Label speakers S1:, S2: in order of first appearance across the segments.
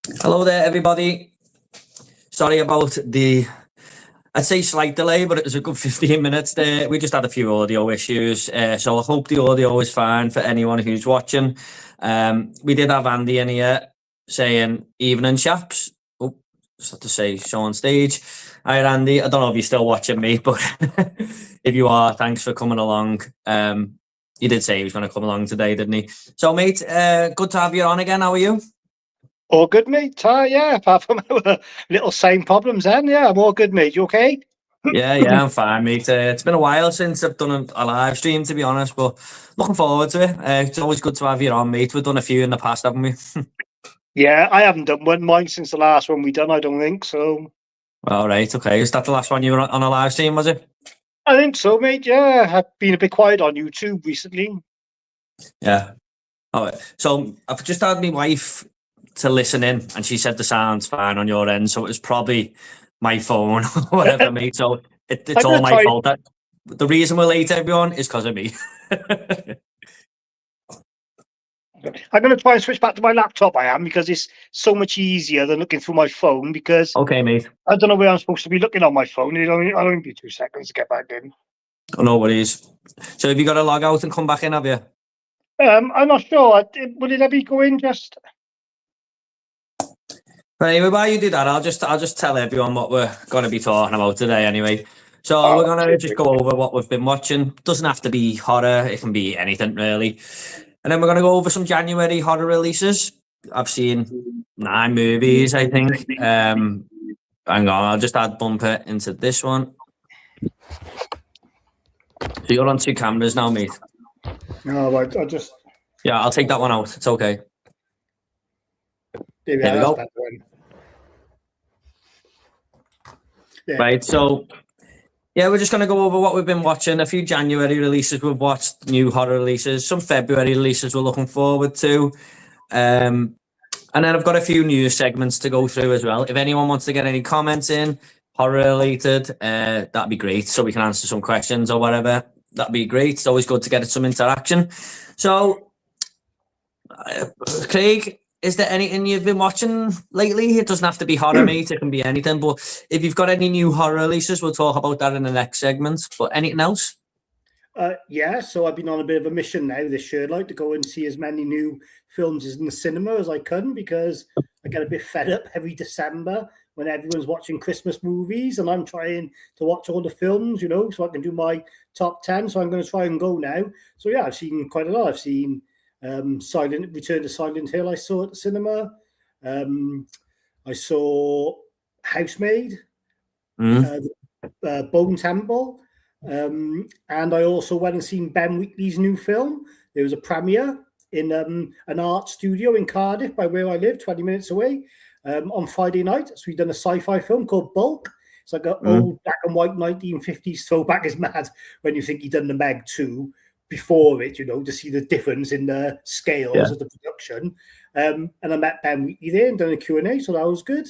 S1: Hello there, everybody. Sorry about the, I'd say slight delay, but it was a good 15 minutes there. We just had a few audio issues, so I hope the audio is fine for anyone who's watching. We did have Andy in here saying, evening, chaps. Oh, just have to say, show on stage. Hi, Andy. I don't know if you're still watching me, but if you are, thanks for coming along. He did say he was going to come along today, didn't he? So, mate, good to have you on again. How are you?
S2: All good, mate. Yeah, apart from our little same problems then. Yeah, I'm all good, mate. You okay?
S1: Yeah, I'm fine, mate. It's been a while since I've done a live stream, to be honest, but looking forward to it. It's always good to have you on, mate. We've done a few in the past, haven't we?
S2: Yeah, I haven't done one mine since the last one we done, I don't think. So
S1: All right, okay. Is that the last one you were on a live stream, was it?
S2: I think so, mate. Yeah, I've been a bit quiet on YouTube recently.
S1: Yeah. All right. So I've just had my wife to listen in, and she said the sound's fine on your end, so it was probably my phone or whatever, mate. So it's all my fault. The reason we're late, everyone, is because of me.
S2: I'm going to try and switch back to my laptop, because it's so much easier than looking through my phone, because
S1: Okay, mate.
S2: I don't know where I'm supposed to be looking on my phone. I'll only be 2 seconds to get back in.
S1: Oh, no worries. So have you got to log out and come back in, have you?
S2: I'm not sure. Will it ever go in just...
S1: Right, anyway, while you do that, I'll just tell everyone what we're going to be talking about today anyway. So we're going to just go over what we've been watching. Doesn't have to be horror, it can be anything really. And then we're going to go over some January horror releases. I've seen 9 movies, I think. Hang on, I'll just add bumper into this one. So you're on 2 cameras now, mate.
S2: No, I just...
S1: Yeah, I'll take that one out. It's okay.
S2: There we go.
S1: Yeah. Right, so yeah, we're just going to go over what we've been watching. A few January releases we've watched, new horror releases, some February releases we're looking forward to. And then I've got a few news segments to go through as well. If anyone wants to get any comments in, horror related, that'd be great. So we can answer some questions or whatever. That'd be great. It's always good to get some interaction. So, Craig, is there anything you've been watching lately? It doesn't have to be horror, mate. It can be anything. But if you've got any new horror releases, we'll talk about that in the next segment. But anything else?
S2: Yeah, so I've been on a bit of a mission now this year, like to go and see as many new films in the cinema as I can, because I get a bit fed up every December when everyone's watching Christmas movies and I'm trying to watch all the films, so I can do my top 10. So I'm going to try and go now. So yeah, I've seen quite a lot. I've seen Return to Silent Hill, I saw at the cinema. I saw Housemaid, Bone Temple. And I also went and seen Ben Wheatley's new film. There was a premiere in an art studio in Cardiff, by where I live, 20 minutes away, on Friday night. So we've done a sci-fi film called Bulk. It's like an old black and white 1950s throwback. Is mad when you think he'd done the Meg 2 before it, to see the difference in the scales of the production. And I met Ben Wheatley there and done a Q&A, so that was good.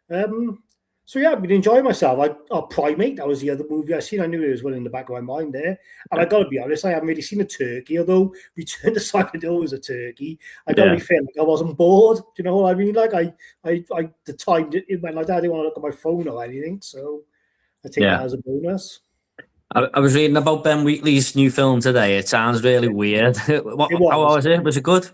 S2: So yeah, I've been enjoying myself. Primate, that was the other movie I seen. I knew there was one in the back of my mind there. And I got to be honest, I haven't really seen a turkey, although Return to Silent Hill was a turkey. I don't really feel like I wasn't bored. Do you know what I mean? Like the time it went like that, I didn't want to look at my phone or anything. So I take that as a bonus.
S1: I was reading about Ben Wheatley's new film today. It sounds really weird. How was it? Was it good?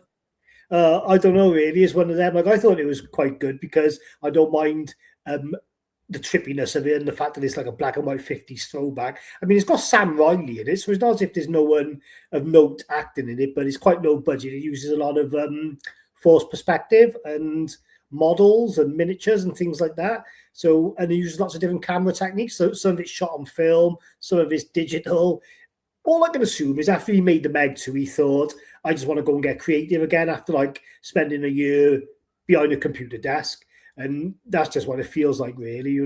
S2: I don't know, really. It's one of them. Like, I thought it was quite good because I don't mind the trippiness of it and the fact that it's like a black and white 50s throwback. I mean, it's got Sam Riley in it, so it's not as if there's no one of note acting in it, but it's quite low budget. It uses a lot of forced perspective and models and miniatures and things like that. So, and it uses lots of different camera techniques. So some of it's shot on film, some of it's digital. All I can assume is after he made the Meg 2, he thought, I just want to go and get creative again after like spending a year behind a computer desk. And that's just what it feels like, really,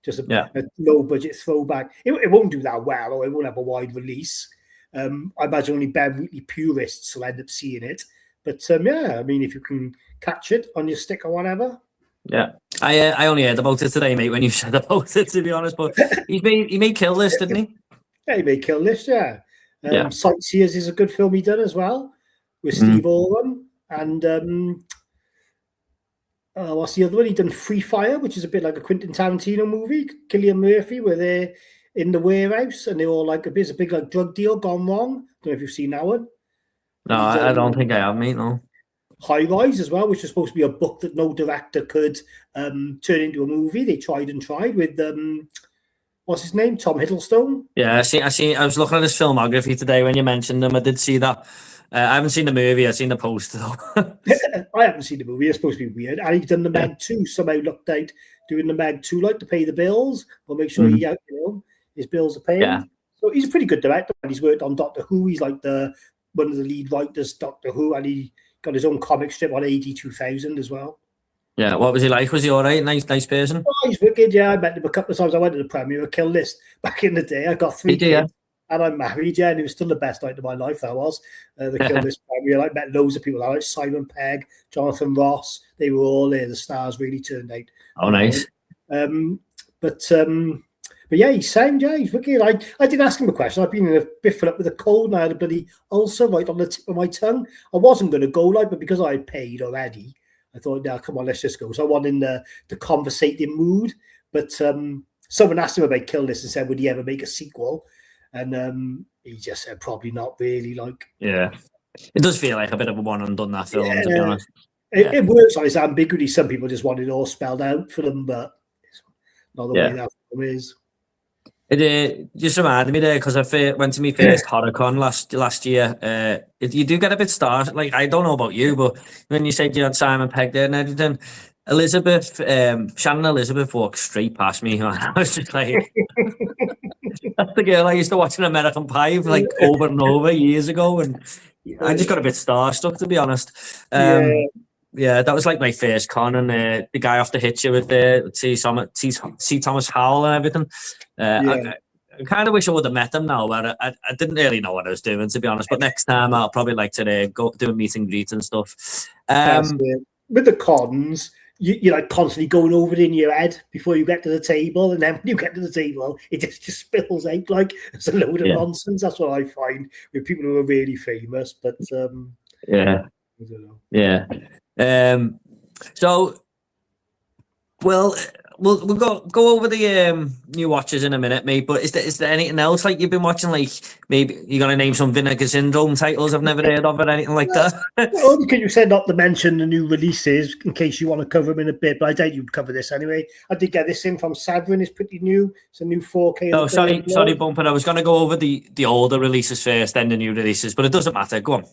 S2: just a low budget throwback. It won't do that well, or it won't have a wide release. I imagine only Ben Wheatley purists will end up seeing it. But yeah, I mean, if you can catch it on your stick or whatever.
S1: Yeah, I only heard about it today, mate, when you said about it, to be honest. But he made Kill List, didn't he?
S2: Yeah, he made Kill List, Sightseers is a good film he done as well, with Steve Oram. And What's the other one? He done Free Fire, which is a bit like a Quentin Tarantino movie. Cillian Murphy, where they're in the warehouse and they're all like there's a big like drug deal gone wrong. Don't know if you've seen that one.
S1: No,
S2: And he's
S1: I
S2: done
S1: don't think I have, mate. No.
S2: High Rise as well, which was supposed to be a book that no director could turn into a movie. They tried and tried with what's his name, Tom Hiddleston.
S1: Yeah, I was looking at his filmography today when you mentioned him. I did see that. I haven't seen the movie. I've seen the poster though.
S2: I haven't seen the movie. It's supposed to be weird. And he's done the Meg 2. Somehow looked out doing the Meg 2 like to pay the bills or make sure his bills are paid.
S1: Yeah.
S2: So he's a pretty good director. And he's worked on Doctor Who. He's like one of the lead writers, Doctor Who, and he got his own comic strip on AD 2000 as well.
S1: Yeah, what was he like? Was he all right? Nice person?
S2: Oh, he's wicked, yeah. I met him a couple of times. I went to the premiere of Kill List back in the day. I got 3 kids. And I'm married, and it was still the best night of my life, that was. The Kill List premiere. I met loads of people, like Simon Pegg, Jonathan Ross. They were all there. The stars really turned out.
S1: Oh, nice.
S2: But yeah, he's sound, yeah, he's wicked. I did ask him a question. I've been in a bit fed up with a cold, and I had a bloody ulcer right on the tip of my tongue. I wasn't going to go, but because I had paid already, I thought, no, come on, let's just go. So I wasn't in the conversating mood. But someone asked him about Kill List and said, would he ever make a sequel? And he just said, probably not really.
S1: Yeah, it does feel like a bit of a one and done, that film, to be honest.
S2: It works on its ambiguity. Some people just want it all spelled out for them, but it's not the way that film is.
S1: It just reminded me there because I went to my first HorrorCon last year. You do get a bit starstruck. Like, I don't know about you, but when you said you had Simon Pegg there and everything, Shannon Elizabeth walked straight past me. I was just like, that's the girl I used to watch in American Pie like over and over years ago, and I just got a bit starstruck, to be honest. Yeah, that was like my first con, and the guy off the Hitcher with C. Thomas Howell and everything. I kind of wish I would have met him now, but I didn't really know what I was doing, to be honest. But next time I'll probably like to go do a meet and greet and stuff.
S2: With the cons, you're like constantly going over it in your head before you get to the table, and then when you get to the table, it just spills out like it's a load of nonsense. That's what I find with people who are really famous. But I don't know.
S1: Yeah. So, well, we'll go over the new watches in a minute, mate. But is there anything else like you've been watching? Like maybe you're gonna name some Vinegar Syndrome titles I've never heard of or anything like that?
S2: Well, because you said not to mention the new releases in case you want to cover them in a bit, but I doubt you'd cover this anyway. I did get this in from Savrin. It's pretty new. It's a new 4K.
S1: Oh, sorry, Bumper. I was gonna go over the older releases first, then the new releases, but it doesn't matter. Go on.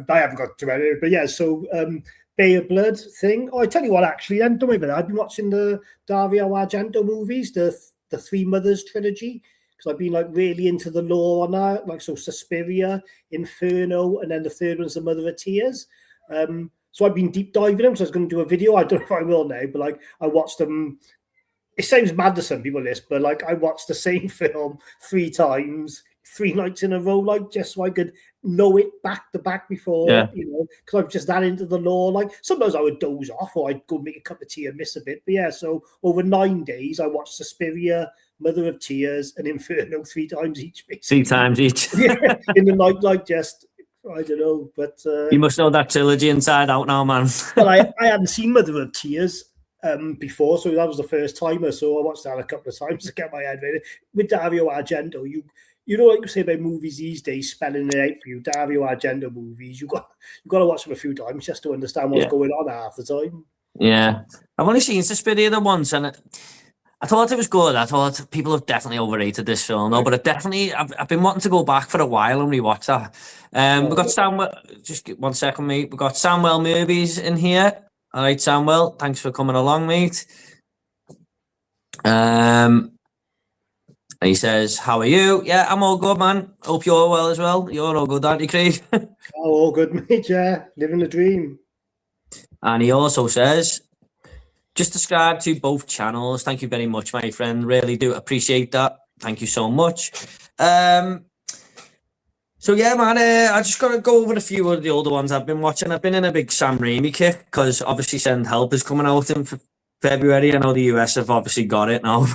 S2: I haven't got to it, but yeah. So. Bay of Blood thing. Oh, I tell you what, actually, don't worry about that. I've been watching the Dario Argento movies, the Three Mothers trilogy, because I've been like really into the lore on that, like so Suspiria, Inferno, and then the third one's The Mother of Tears. So I've been deep diving them. So I was going to do a video. I don't know if I will now, but like I watched them. It sounds mad to some people, this, but like I watched the same film 3 times, 3 nights in a row, like just so I could know it back to back before, because I'm just that into the lore. Like sometimes I would doze off or I'd go make a cup of tea and miss a bit. But yeah, so over 9 days, I watched Suspiria, Mother of Tears, and Inferno 3 times each. Basically.
S1: 3 times each.
S2: In the night, like just, I don't know. But
S1: you must know that trilogy inside out now, man.
S2: Well, I hadn't seen Mother of Tears before, so that was the first timer. So I watched that a couple of times to get my head ready. With Dario Argento, you know what you say about movies these days, spelling it out for you. Dario Argento movies, you got to watch them a few times just to understand what's going on half the time.
S1: Yeah, I've only seen Suspiria once, and I thought it was good. I thought people have definitely overrated this film, though. But I've been wanting to go back for a while and rewatch that. We've got Samuel. Just 1 second, mate. We've got Samuel Movies in here. All right, Samuel. Thanks for coming along, mate. And he says, how are you? Yeah, I'm all good, man. Hope you're well as well. You're all good, aren't you, Craig?
S2: All good, mate, yeah. Living the dream.
S1: And he also says, just subscribe to both channels. Thank you very much, my friend. Really do appreciate that. Thank you so much. So, yeah, man, I just got to go over a few of the older ones I've been watching. I've been in a big Sam Raimi kick because obviously Send Help is coming out in February. I know the US have obviously got it now.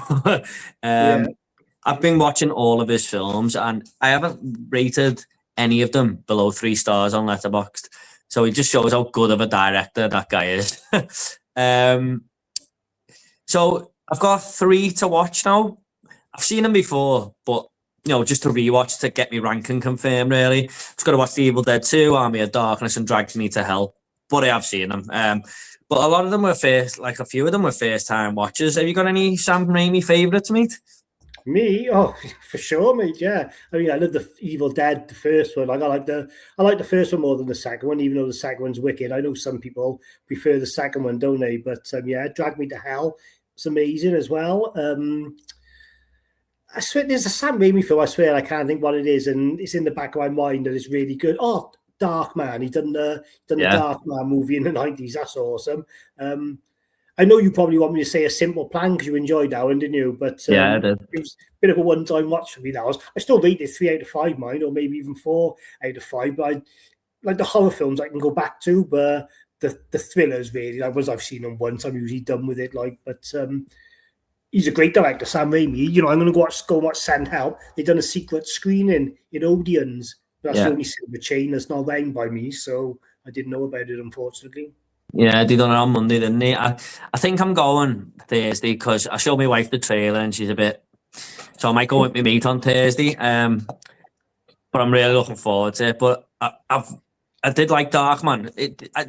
S1: I've been watching all of his films and I haven't rated any of them below 3 stars on Letterboxd. So it just shows how good of a director that guy is. So I've got 3 to watch now. I've seen them before, but just to rewatch to get me ranking confirmed. Really, just got to watch The Evil Dead 2, Army of Darkness, and Drags Me to Hell. But I have seen them. But a lot of them were a few of them were first time watchers. Have you got any Sam Raimi favourites, mate?
S2: Me, oh, for sure, mate. Yeah, I mean, I love the Evil Dead, the first one. Like, I like the first one more than the second one, even though the second one's wicked. I know some people prefer the second one, don't they? But yeah, Drag Me to Hell, it's amazing as well. I swear, there's a Sam Raimi film. I swear, I can't think what it is, and it's in the back of my mind that it's really good. Oh, Dark Man. He done the Dark Man movie in the 90s. That's awesome. I know you probably want me to say A Simple Plan because you enjoyed that one, didn't you? But
S1: yeah, I did.
S2: It was a bit of a one-time watch for me. I still rate it 3 out of 5, mine, or maybe even 4 out of 5. But like the horror films, I can go back to, but the thrillers, really, like once I've seen them once, I'm usually done with it. Like, but he's a great director, Sam Raimi. I'm going to go watch Send Help. They've done a secret screening in Odeon's. That's the only cinema chain that's not owned by me, so I didn't know about it, unfortunately.
S1: Yeah, they done it on Monday, didn't they? I think I'm going Thursday because I showed my wife the trailer and she's a bit... So I might go with my mate on Thursday. But I'm really looking forward to it. But I did like Darkman.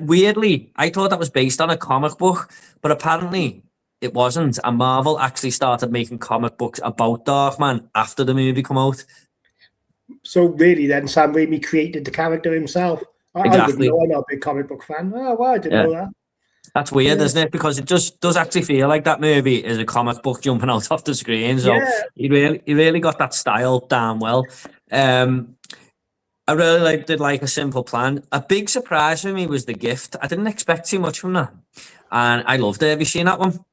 S1: Weirdly, I thought that was based on a comic book, but apparently it wasn't. And Marvel actually started making comic books about Darkman after the movie come out.
S2: So really then Sam Raimi created the character himself.
S1: Exactly.
S2: I wouldn't know. I'm not a big comic book fan. Oh, well, I didn't know that.
S1: That's weird, isn't it? Because it just does actually feel like that movie is a comic book jumping out off the screen. So he really got that style down well. I really did like A Simple Plan. A big surprise for me was The Gift. I didn't expect too much from that, and I loved it. Have you seen that one?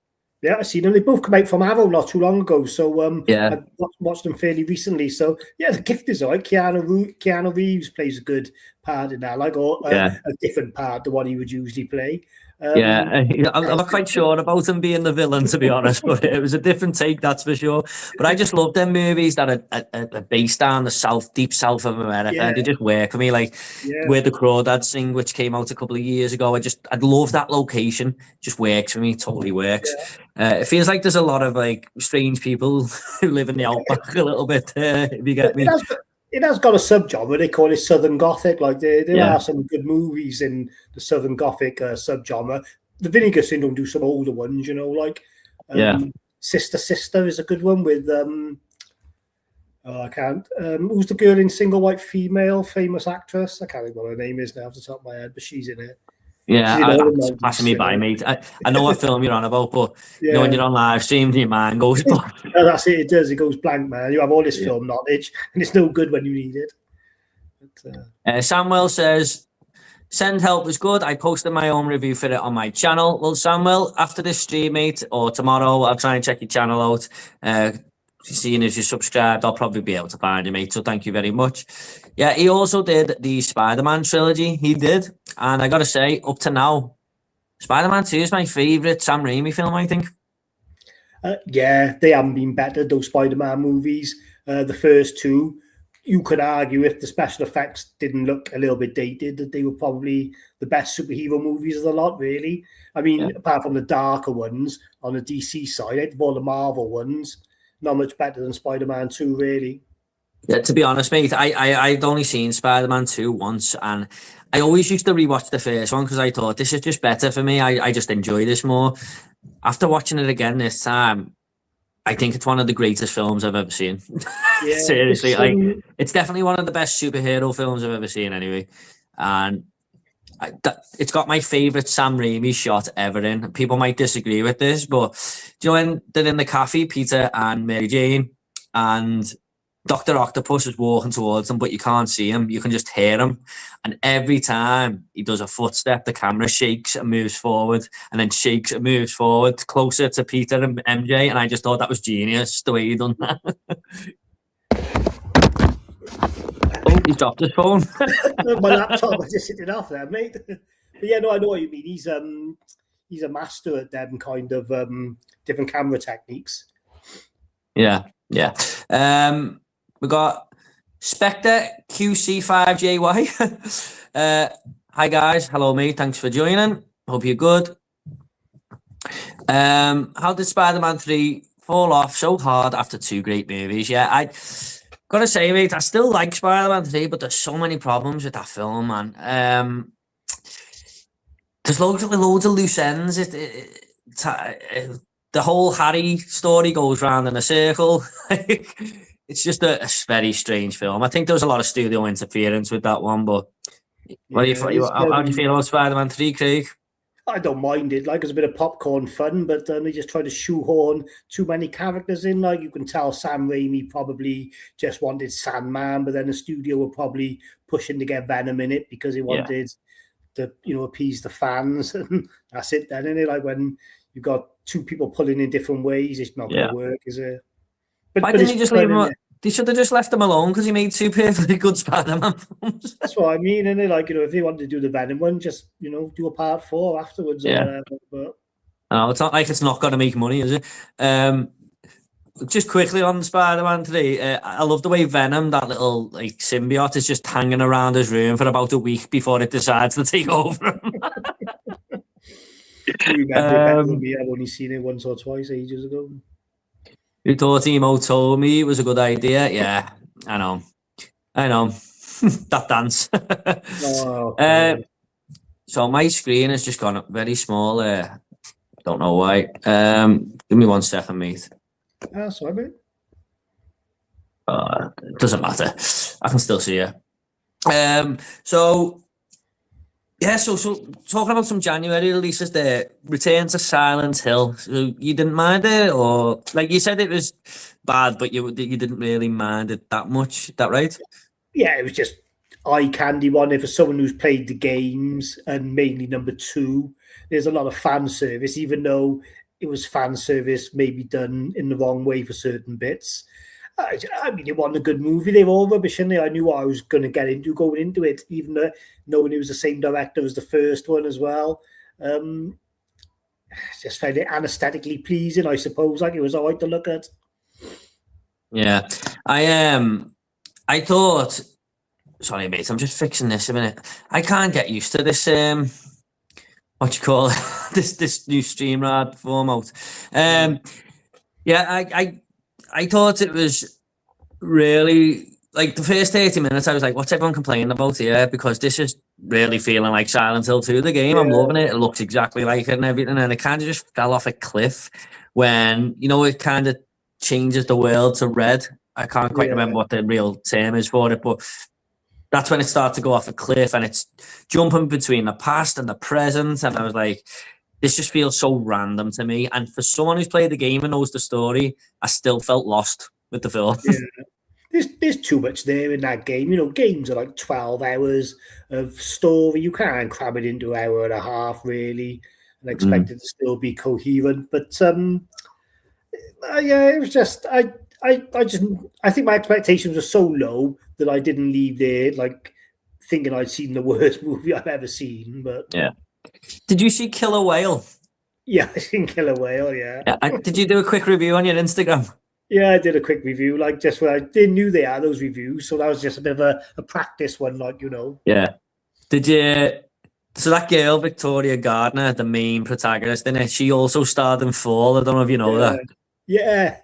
S2: Yeah, I've seen them. They both come out from Arrow not too long ago. So I watched them fairly recently. So yeah, The Gift is like Keanu Reeves plays a good part in that, like a different part to what he would usually play.
S1: I'm not quite sure about him being the villain, to be honest, but it was a different take, that's for sure. But I just love them movies that are based down the deep south of America. Yeah. They just work for me, like Where the Crawdads Sing, which came out a couple of years ago. I love that location. It just works for me, totally works. Yeah. It feels like there's a lot of like strange people who live in the outback a little bit, if you get me.
S2: It has got a subgenre. They call it Southern Gothic. Like there are some good movies in the Southern Gothic subgenre. The Vinegar Syndrome do some older ones, like Sister is a good one with I can't. Who's the girl in Single White Female, famous actress? I can't think what her name is now off the top of my head, but she's in it.
S1: Yeah, it's passing me by, mate. I know what film you're on about, but when you're on live stream, your mind goes blank.
S2: No, that's it. It does. It goes blank, man. You have all this film knowledge, and it's no good when you need it. But,
S1: Samuel says, Send Help was good. I posted my own review for it on my channel. Well, Samuel, after this stream, mate, or tomorrow, I'll try and check your channel out. Seeing as you're subscribed, I'll probably be able to find you, mate. So thank you very much. Yeah, he also did the Spider-Man trilogy. He did. And I got to say, up to now, Spider-Man 2 is my favourite Sam Raimi film, I think.
S2: They haven't been better, those Spider-Man movies. The first two, you could argue if the special effects didn't look a little bit dated, that they were probably the best superhero movies of the lot, really. I mean, apart from the darker ones on the DC side, out of all the Marvel ones, not much better than Spider-Man 2, really.
S1: Yeah, to be honest, mate, I'd only seen Spider-Man 2 once, and I always used to rewatch the first one because I thought this is just better for me. I just enjoy this more. After watching it again this time, I think it's one of the greatest films I've ever seen. Yeah, seriously, it's definitely one of the best superhero films I've ever seen, anyway. And it's got my favourite Sam Raimi shot ever in. People might disagree with this, but do you know when they're in the cafe, Peter and Mary Jane, and Dr. Octopus is walking towards them, but you can't see him. You can just hear him. And every time he does a footstep, the camera shakes and moves forward, and then shakes and moves forward closer to Peter and MJ. And I just thought that was genius, the way he done that. Oh, he's dropped his phone.
S2: My laptop was just sitting off there, mate. But yeah, no, I know what you mean. He's a master at them kind of different camera techniques.
S1: Yeah. We got Spectre QC5JY. Hi guys, hello mate. Thanks for joining. Hope you're good. How did Spider-Man 3 fall off so hard after two great movies? Yeah, I gotta say, mate, I still like Spider-Man 3, but there's so many problems with that film, man. There's loads of loose ends. The whole Harry story goes round in a circle. It's just a very strange film. I think there was a lot of studio interference with that one, but how do you feel about Spider-Man 3, Craig?
S2: I don't mind it. Like, it's a bit of popcorn fun, but they just try to shoehorn too many characters in. Like, you can tell Sam Raimi probably just wanted Sandman, but then the studio were probably pushing to get Venom in it because he wanted to, appease the fans. And that's it then, isn't it? Like, when you've got two people pulling in different ways, it's not going to work, is it? But
S1: why didn't he just leave him? They should have just left him alone because he made two perfectly good Spider-Man films.
S2: That's what I mean, isn't it? Like, if they wanted to do the Venom one, just, do a part 4 afterwards or whatever. But
S1: no, it's not like it's not going to make money, is it? Just quickly on Spider-Man 3, I love the way Venom, that little like symbiote, is just hanging around his room for about a week before it decides to take over him.
S2: I remember I've only seen it once or twice ages ago.
S1: You thought Emo told me it was a good idea? Yeah, I know. That dance. So my screen has just gone very small there. Don't know why. Give me 1 second, mate.
S2: Sorry, mate.
S1: It doesn't matter. I can still see you. So talking about some January releases there, Return to Silent Hill. So you didn't mind it, or like you said it was bad, but you didn't really mind it that much. Is that right?
S2: Yeah, it was just eye candy one. For someone who's played the games, and mainly number 2, there's a lot of fan service, even though it was fan service maybe done in the wrong way for certain bits. I mean, it wasn't a good movie. They were all rubbish, and I knew what I was going to get into going into it, even knowing it was the same director as the first one as well. Just found it aesthetically pleasing, I suppose. Like, it was all right to look at.
S1: Yeah, I thought. Sorry, mate. I'm just fixing this a minute. I can't get used to this. What you call it? this new StreamYard format. I thought it was really, like, the first 30 minutes, I was like, what's everyone complaining about here? Because this is really feeling like Silent Hill 2, the game. I'm loving it. It looks exactly like it and everything. And it kind of just fell off a cliff when, it kind of changes the world to red. I can't quite remember what the real term is for it, but that's when it started to go off a cliff and it's jumping between the past and the present. And I was like, this just feels so random to me. And for someone who's played the game and knows the story, I still felt lost with the film.
S2: Yeah. There's too much there in that game. Games are like 12 hours of story. You can't cram it into an hour and a half, really, and expect it to still be coherent. But it was just I think my expectations were so low that I didn't leave there like thinking I'd seen the worst movie I've ever seen. But
S1: yeah. Did you see Killer Whale?
S2: Yeah, I seen Killer Whale, yeah.
S1: Did you do a quick review on your Instagram?
S2: Yeah, I did a quick review, like, just where they knew they had those reviews, so that was just a bit of a practice one, like,
S1: Yeah. Did you... So that girl, Victoria Gardner, the main protagonist in it, she also starred in Fall. I don't know if you know that.
S2: Yeah.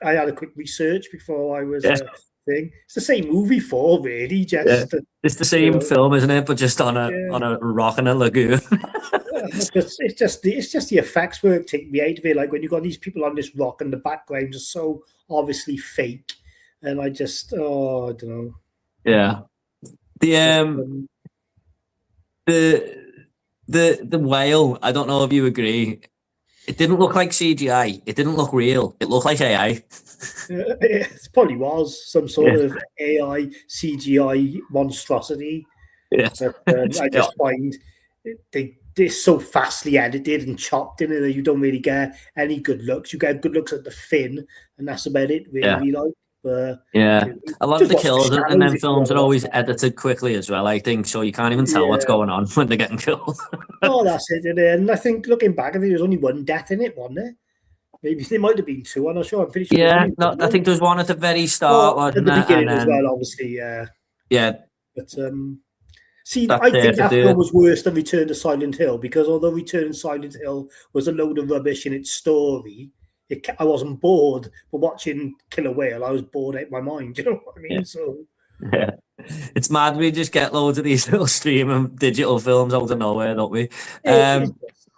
S2: I had a quick research before I was... thing. It's the same movie, Fall, really. Just
S1: it's the same film, isn't it? But just on a rock in a lagoon.
S2: It's just the effects work take me out of it. Like, when you've got these people on this rock and the backgrounds are so obviously fake, and I just I don't know.
S1: Yeah. The whale, I don't know if you agree. It didn't look like CGI. It didn't look real. It looked like AI.
S2: It probably was some sort of AI CGI monstrosity.
S1: Yeah.
S2: But, I just find they're so fastly edited and chopped in it that you don't really get any good looks. You get good looks at the fin, and that's about it, really.
S1: Yeah.
S2: Like, but
S1: a lot of the kills in them films are always edited quickly as well, I think, so you can't even tell what's going on when they're getting killed.
S2: That's it. And I think, looking back, I think there was only one death in it, wasn't there? Maybe there might have been 2. I'm not sure. I'm pretty sure.
S1: Yeah, I think there was one at the very start.
S2: At the beginning as well, obviously.
S1: Yeah.
S2: But See,
S1: That's
S2: I
S1: there
S2: think
S1: to
S2: that
S1: do
S2: film
S1: it.
S2: was worse than Return to Silent Hill, because although Return to Silent Hill was a load of rubbish in its story, I wasn't bored. But watching Killer Whale, I was bored out of my mind. You know what I
S1: Yeah.
S2: mean? So
S1: Yeah. It's mad we just get loads of these little streaming digital films out of nowhere, don't we?
S2: it's just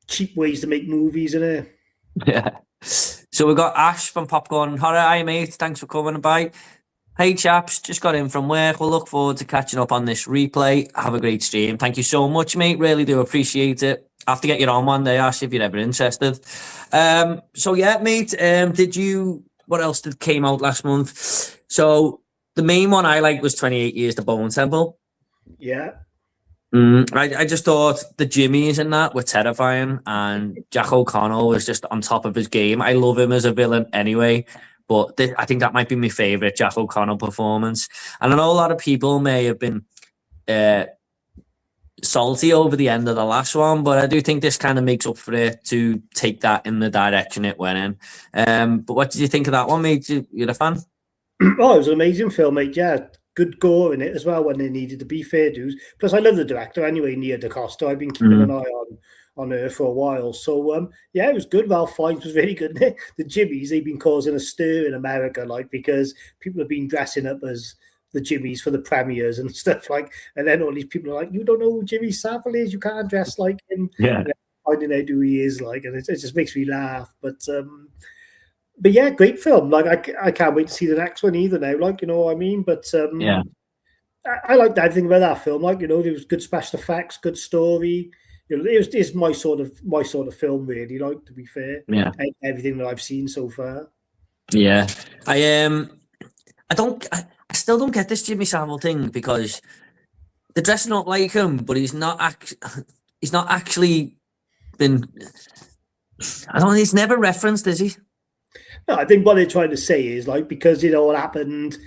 S2: cheap ways to make movies, isn't it?
S1: Yeah. So we got Ash from Popcorn Horror. Hi mate, thanks for coming by. Hey chaps, just got in from work. We'll look forward to catching up on this replay. Have a great stream. Thank you so much, mate. Really do appreciate it. I have to get you on one day, Ash, if you're ever interested. So yeah, mate. What else came out last month? So the main one I liked was 28 Years to Bone Temple.
S2: Yeah.
S1: I just thought the Jimmies in that were terrifying, and Jack O'Connell was just on top of his game. I love him as a villain anyway, but I think that might be my favourite Jack O'Connell performance. And I know a lot of people may have been salty over the end of the last one, but I do think this kind of makes up for it to take that in the direction it went in. But what did you think of that one, mate? You're a fan?
S2: Oh, it was an amazing film, mate. Yeah, good gore in it as well when they needed to be, fair dues. Plus, I love the director anyway, Nia DaCosta. I've been keeping an eye on her for a while. So, yeah, it was good. Ralph Fiennes was really good. The Jimmies, they've been causing a stir in America, like, because people have been dressing up as the Jimmies for the premieres and stuff, like, and then all these people are like, you don't know who Jimmy Savile is, you can't dress like him.
S1: Yeah.
S2: And finding out who he is, like, and it just makes me laugh. But yeah, great film. Like, I can't wait to see the next one either now. Like, you know what I mean? But
S1: Yeah.
S2: I liked everything about that film. Like, you know, there was good special effects, good story. You know, it's my sort of film, really. Like, to be fair,
S1: Yeah.
S2: Everything that I've seen so far.
S1: Yeah. I still don't get this Jimmy Savile thing, because they're dressing up like him, but he's not actually been. I don't know. He's never referenced, is he?
S2: No, I think what they're trying to say is, like, because it all happened,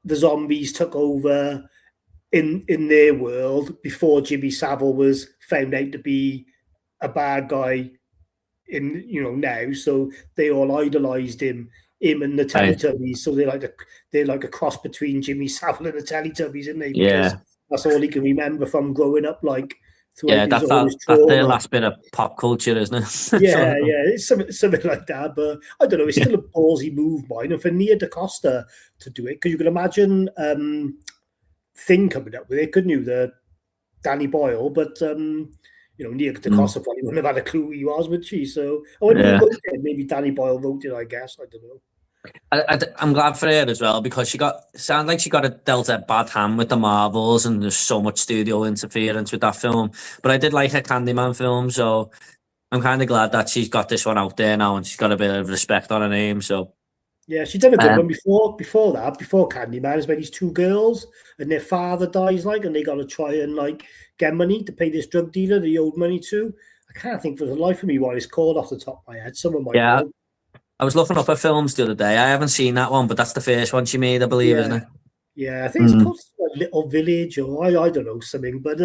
S2: the zombies took over in their world before Jimmy Savile was found out to be a bad guy in, you know, now. So they all idolized him and the Teletubbies. So they're like a cross between Jimmy Savile and the Teletubbies, isn't they? Because that's all he can remember from growing up, like,
S1: yeah, that's their last bit of pop culture, isn't it?
S2: Yeah, it's something like that. But I don't know, it's still a ballsy move, mine. And for Nia DaCosta to do it, because you could imagine Thing coming up with it, couldn't you? The Danny Boyle, but you know, Nia DaCosta probably wouldn't have had a clue who he was, would she? So I wonder who wrote it. Maybe Danny Boyle wrote it, I guess. I don't know.
S1: I'm glad for her as well, because sounds like she got dealt a bad hand with the Marvels, and there's so much studio interference with that film. But I did like her Candyman film, so I'm kind of glad that she's got this one out there now, and she's got a bit of respect on her name. So
S2: yeah, she's done a good one before Candyman, is when these two girls and their father dies, like, and they got to try and, like, get money to pay this drug dealer they owed money to. I can't think for the life of me what it's called off the top of my head. Someone might know.
S1: I was looking up her films the other day. I haven't seen that one, but that's the first one she made, I believe, isn't it?
S2: Yeah, I think it's called Little Village, or I don't know, something. But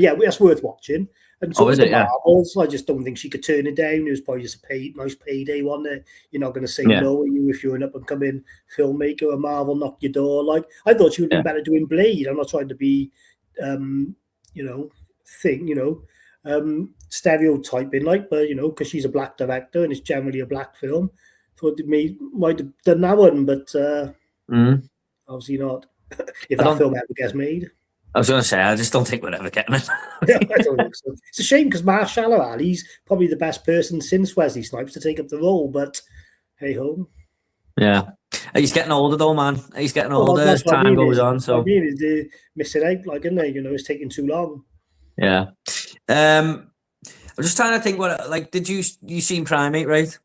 S2: yeah, that's worth watching. And so the Marvels, I just don't think she could turn it down. It was probably just a nice payday one. You're not going to say no if you're an up and coming filmmaker. A Marvel knock your door. Like, I thought she would have been better doing Blade. I'm not trying to be, stereotyping, like, but, you know, because she's a black director and it's generally a black film. Thought they might have done that one, but obviously not. If that film ever gets made.
S1: I was going to say, I just don't think we're ever getting it.
S2: I don't think so. It's a shame, because Mahershala Ali's probably the best person since Wesley Snipes to take up the role, but hey ho.
S1: Yeah. He's getting older though, man. He's getting older as time goes on. So
S2: they're missing out, like, isn't they? You know, it's taking too long.
S1: Yeah. I'm just trying to think did you seen Primate, right?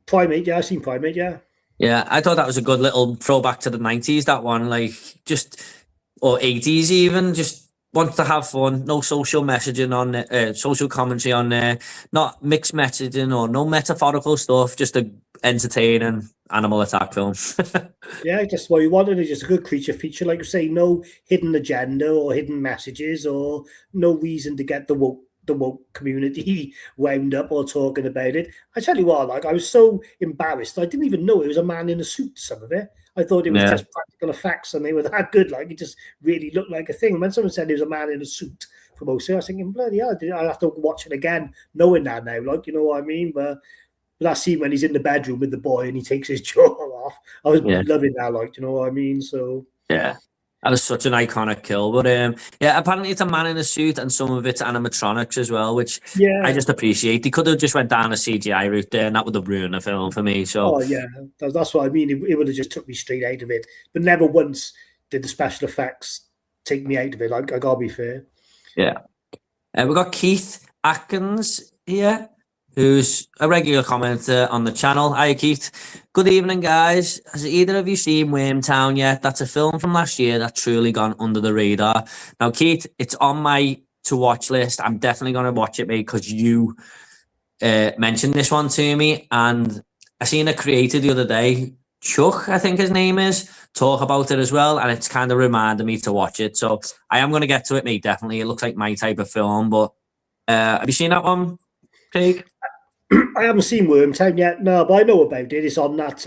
S2: Primate, yeah, I've seen Primate, yeah.
S1: Yeah, I thought that was a good little throwback to the 90s, that one, or 80s even, just wants to have fun, no social messaging on there, social commentary on there, not mixed messaging or no metaphorical stuff, just a entertaining animal attack film.
S2: Yeah, just what you wanted is just a good creature feature, like you say, no hidden agenda or hidden messages, or no reason to get the the woke community wound up or talking about it. I tell you what, like I was so embarrassed. I didn't even know it was a man in a suit. Some of it, I thought it was
S1: Yeah.
S2: just practical effects, and they were that good. Like it just really looked like a thing. When someone said it was a man in a suit for most of it, I was thinking, bloody hell, I have to watch it again, knowing that now. Like, you know what I mean? But that scene when he's in the bedroom with the boy and he takes his jaw off, I was loving that. Like, you know what I mean? So
S1: yeah. That was such an iconic kill. But yeah, apparently it's a man in a suit and some of it's animatronics as well, which I just appreciate. They could have just went down a CGI route there and that would have ruined the film for me. So
S2: yeah, that's what I mean. It would have just took me straight out of it. But never once did the special effects take me out of it. Like, I gotta be fair.
S1: Yeah. We've got Keith Atkins here, who's a regular commenter on the channel. Hi, Keith. Good evening, guys. Has either of you seen Wormtown yet? That's a film from last year that's truly gone under the radar. Now, Keith, it's on my to-watch list. I'm definitely going to watch it, mate, because you mentioned this one to me, and I seen a creator the other day, Chuck, I think his name is, talk about it as well, and it's kind of reminded me to watch it. So I am going to get to it, mate, definitely. It looks like my type of film, but have you seen that one, Craig?
S2: I haven't seen Wormtown yet, no, but I know about it. It's on that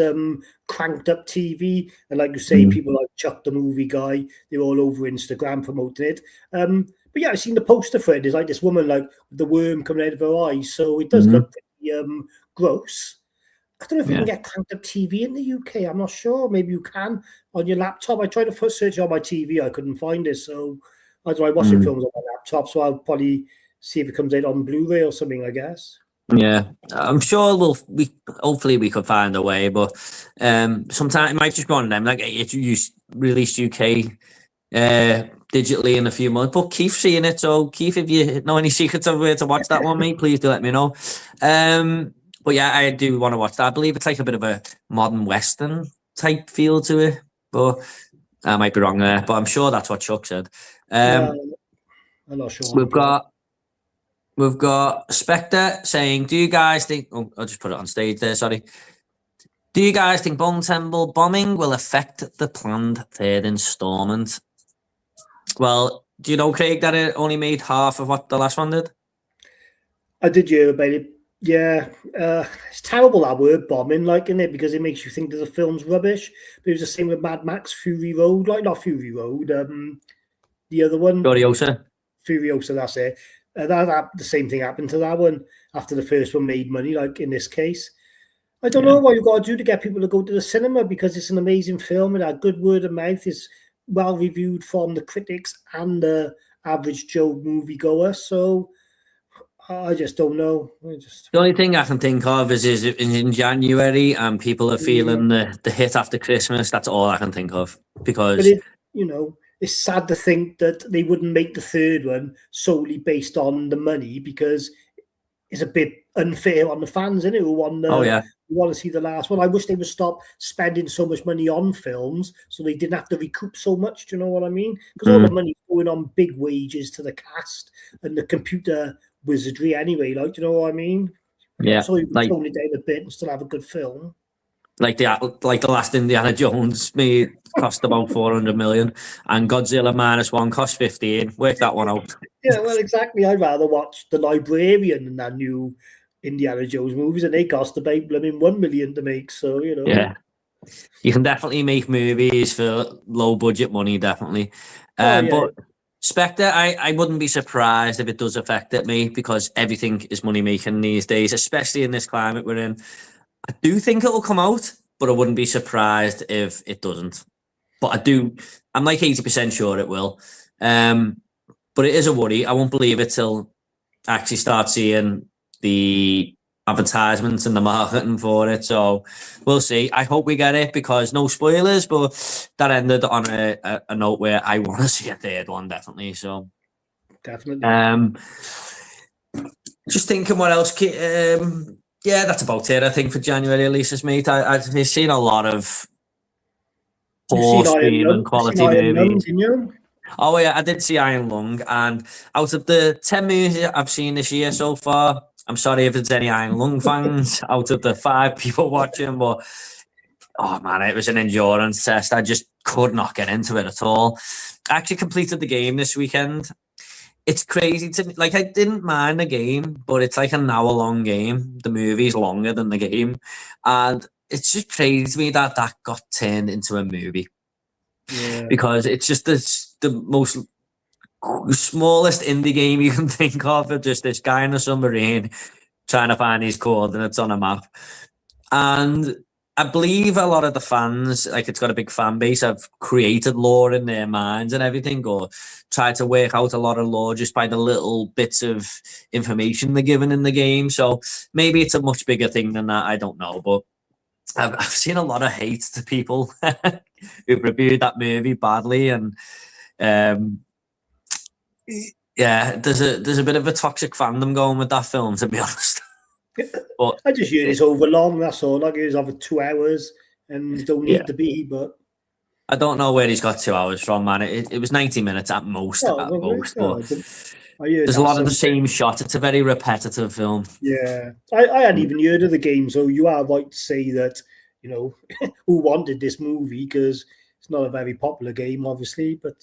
S2: Cranked Up TV, and like you say, people like Chuck the movie guy, they're all over Instagram promoting it. But yeah, I've seen the poster for it. There's like this woman like with the worm coming out of her eyes, so it does look pretty gross. I don't know if you can get Cranked Up TV in the UK. I'm not sure. Maybe you can on your laptop. I tried to first search on my TV, I couldn't find it. So I watching films on my laptop, so I'll probably see if it comes out on Blu-ray or something, I guess.
S1: Yeah, I'm sure hopefully we could find a way, but sometimes it might just be one of them. Like you released UK digitally in a few months, but Keith's seeing it. So Keith, if you know any secrets of where to watch that one, mate, please do let me know. But yeah, I do want to watch that. I believe it's like a bit of a modern Western type feel to it, but I might be wrong there. But I'm sure that's what Chuck said.
S2: I'm not sure.
S1: We've got Spectre saying, do you guys think... Oh, I'll just put it on stage there, sorry. Do you guys think Bone Temple bombing will affect the planned third instalment? Well, do you know, Craig, that it only made half of what the last one did?
S2: I did hear about it. Yeah. It's terrible, that word bombing, like, isn't it? Because it makes you think that the film's rubbish. But it was the same with Mad Max Fury Road. Like, not Fury Road. The other one. Furiosa, that's it. The same thing happened to that one after the first one made money, like in this case. I don't know what you've got to do to get people to go to the cinema, because it's an amazing film. It had good word of mouth. It's well reviewed from the critics and the average Joe moviegoer. So I just don't know.
S1: The only thing I can think of is in January and people are feeling the hit after Christmas. That's all I can think of. Because,
S2: it's sad to think that they wouldn't make the third one solely based on the money, because it's a bit unfair on the fans, isn't it? Who want to see the last one. I wish they would stop spending so much money on films so they didn't have to recoup so much. Do you know what I mean? Because all the money going on big wages to the cast and the computer wizardry anyway. Like, do you know what I mean?
S1: Yeah.
S2: So you can tone it down a bit and still have a good film.
S1: Like the last Indiana Jones cost about 400 million, and Godzilla -1 cost 15. Work that one out.
S2: Yeah, well, exactly. I'd rather watch The Librarian than that new Indiana Jones movies, and they cost about $1 million to make. So
S1: yeah, you can definitely make movies for low budget money, definitely. But Spectre, I wouldn't be surprised if it does affect it, mate, because everything is money making these days, especially in this climate we're in. I do think it will come out, but I wouldn't be surprised if it doesn't. But I'm like 80% sure it will. But it is a worry. I won't believe it till I actually start seeing the advertisements and the marketing for it. So we'll see. I hope we get it, because no spoilers, but that ended on a note where I want to see a third one, definitely. So
S2: definitely.
S1: Just thinking what else. Yeah, that's about it, I think, for January releases, mate. I've seen a lot of poor streaming quality movies. Oh, yeah, I did see Iron Lung. And out of the 10 movies I've seen this year so far, I'm sorry if there's any Iron Lung fans out of the 5 people watching, but, oh, man, it was an endurance test. I just could not get into it at all. I actually completed the game this weekend. it's crazy to me. Like, I didn't mind the game, but it's like an hour-long game. The movie's longer than the game, and it's just crazy to me that that got turned into a movie
S2: Yeah.
S1: because it's just the most smallest indie game you can think of just this guy in a submarine trying to find his coordinates on a map. And I believe a lot of the fans, like it's got a big fan base, have created lore in their minds and everything, or tried to work out a lot of lore just by the little bits of information they're given in the game. So maybe it's a much bigger thing than that. I don't know, but I've seen a lot of hate to people who've reviewed that movie badly, and yeah, there's a bit of a toxic fandom going with that film, to be honest. But
S2: I just hear it's over long. That's all. Like it was over 2 hours, and don't need to be. But
S1: I don't know where he's got 2 hours from, man. It was 90 minutes at most. But there's a lot of the same shot. It's a very repetitive film.
S2: Yeah, I hadn't even heard of the game, so you are right to say that. You know, who wanted this movie, because it's not a very popular game, obviously. But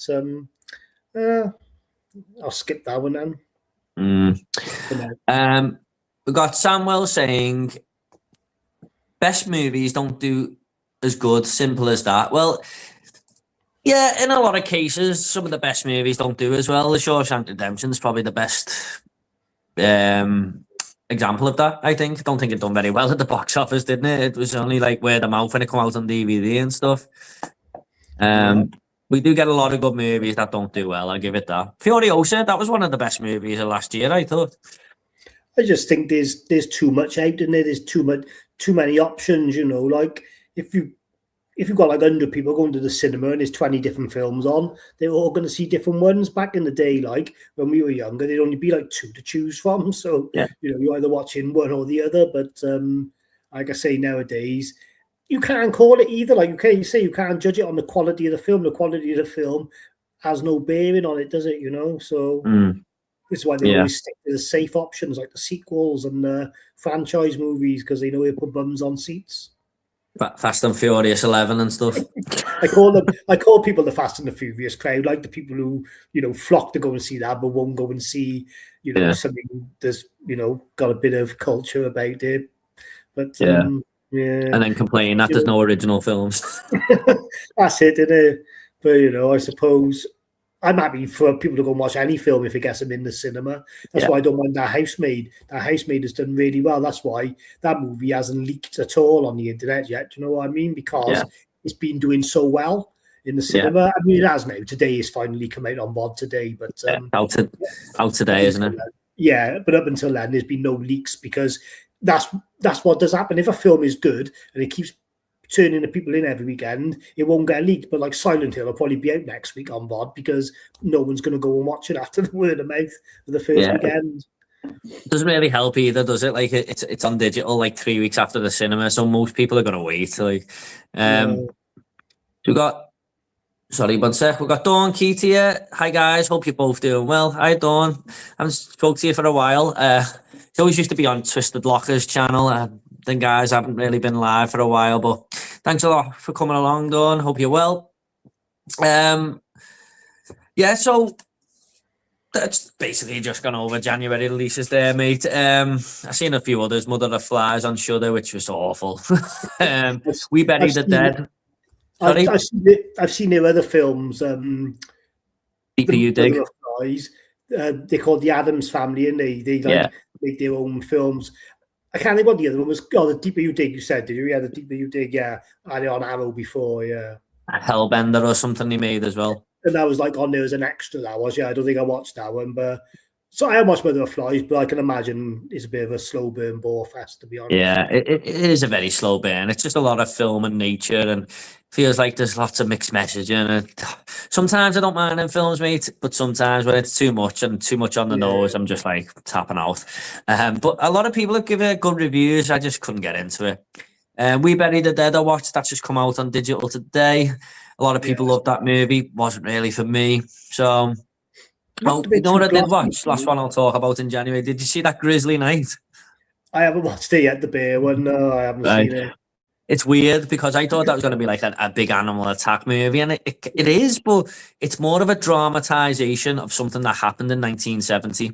S2: I'll skip that one then. We got Samuel saying, best movies don't do as good, simple as that. Well, yeah, in a lot of cases, some of the best movies don't do as well. The Shawshank Redemption is probably the best example of that, I think. I don't think it done very well at the box office, didn't it? It was only like word of mouth when it came out on DVD and stuff. We do get a lot of good movies that don't do well, I'll give it that. Furiosa, that was one of the best movies of last year, I thought. I just think there's too much out in there. There's too many options. You know, like if you've got like 100 people going to the cinema and there's 20 different films on, they're all going to see different ones. Back in the day, like when we were younger, there'd only be like 2 to choose from. So you know, you're either watching one or the other. But like I say, nowadays you can't call it either. Like you can't judge it on the quality of the film. The quality of the film has no bearing on it, does it? You know, so. This is why they always stick to the safe options like the sequels and the franchise movies, because they know they put bums on seats.
S1: Fast and Furious 11 and stuff.
S2: I call people the Fast and the Furious crowd, like the people who, you know, flock to go and see that, but won't go and see, you know, something that's, you know, got a bit of culture about it. But and
S1: then complain that there's no original films.
S2: That's it, isn't it? But you know, I suppose. I'm happy for people to go and watch any film if it gets them in the cinema. That's why I don't mind That Housemaid. That Housemaid has done really well. That's why that movie hasn't leaked at all on the internet yet. Do you know what I mean? Because it's been doing so well in the cinema. I mean, it has now. Today is finally come out on VOD today, but
S1: out today, isn't it?
S2: Yeah, but up until then, there's been no leaks, because that's what does happen. If a film is good and it keeps turning the people in every weekend, it won't get leaked. But like Silent Hill will probably be out next week on VOD, because no one's going to go and watch it after the word of mouth for the first weekend.
S1: It doesn't really help either, does it? Like it's on digital like 3 weeks after the cinema, so most people are going to wait. Like, we got. Sorry, one sec. We've got Dawn Keith here. Hi guys, hope you're both doing well. Hi Dawn. I haven't spoke to you for a while. He always used to be on Twisted Locker's channel. The guys haven't really been live for a while, but thanks a lot for coming along, Dawn. Hope you're well. So that's basically just gone over January releases there, mate. I've seen a few others. Mother of Flies on Shudder, which was awful. We Bury the Dead. Sorry?
S2: I've seen their other films.
S1: Deeper You Dig.
S2: Flies. They're called The Addams Family, and they make their own films. I can't think what the other one was. Oh, The Deeper You Dig, you said, did you? Yeah, The Deeper You Dig, yeah. I had it on Arrow before, yeah.
S1: Hellbender or something he made as well.
S2: And that was like on there as an extra, that was, yeah. I don't think I watched that one, but... So I haven't watched Mother of Flies, but I can imagine it's a bit of a slow burn bore fest, to be honest.
S1: Yeah, it is a very slow burn. It's just a lot of film and nature, and feels like there's lots of mixed messaging. And sometimes I don't mind in films, mate, but sometimes when it's too much and too much on the nose, I'm just like tapping out. But a lot of people have given it good reviews. I just couldn't get into it. We Bury the Dead I watched. That's just come out on digital today. A lot of people loved that movie. Wasn't really for me. So... Oh, you know what I did watch? Last one I'll talk about in January. Did you see that Grizzly Night?
S2: I haven't watched it yet, the bear one. No, I haven't seen it.
S1: It's weird because I thought that was going to be like a big animal attack movie, and it is, but it's more of a dramatization of something that happened in 1970,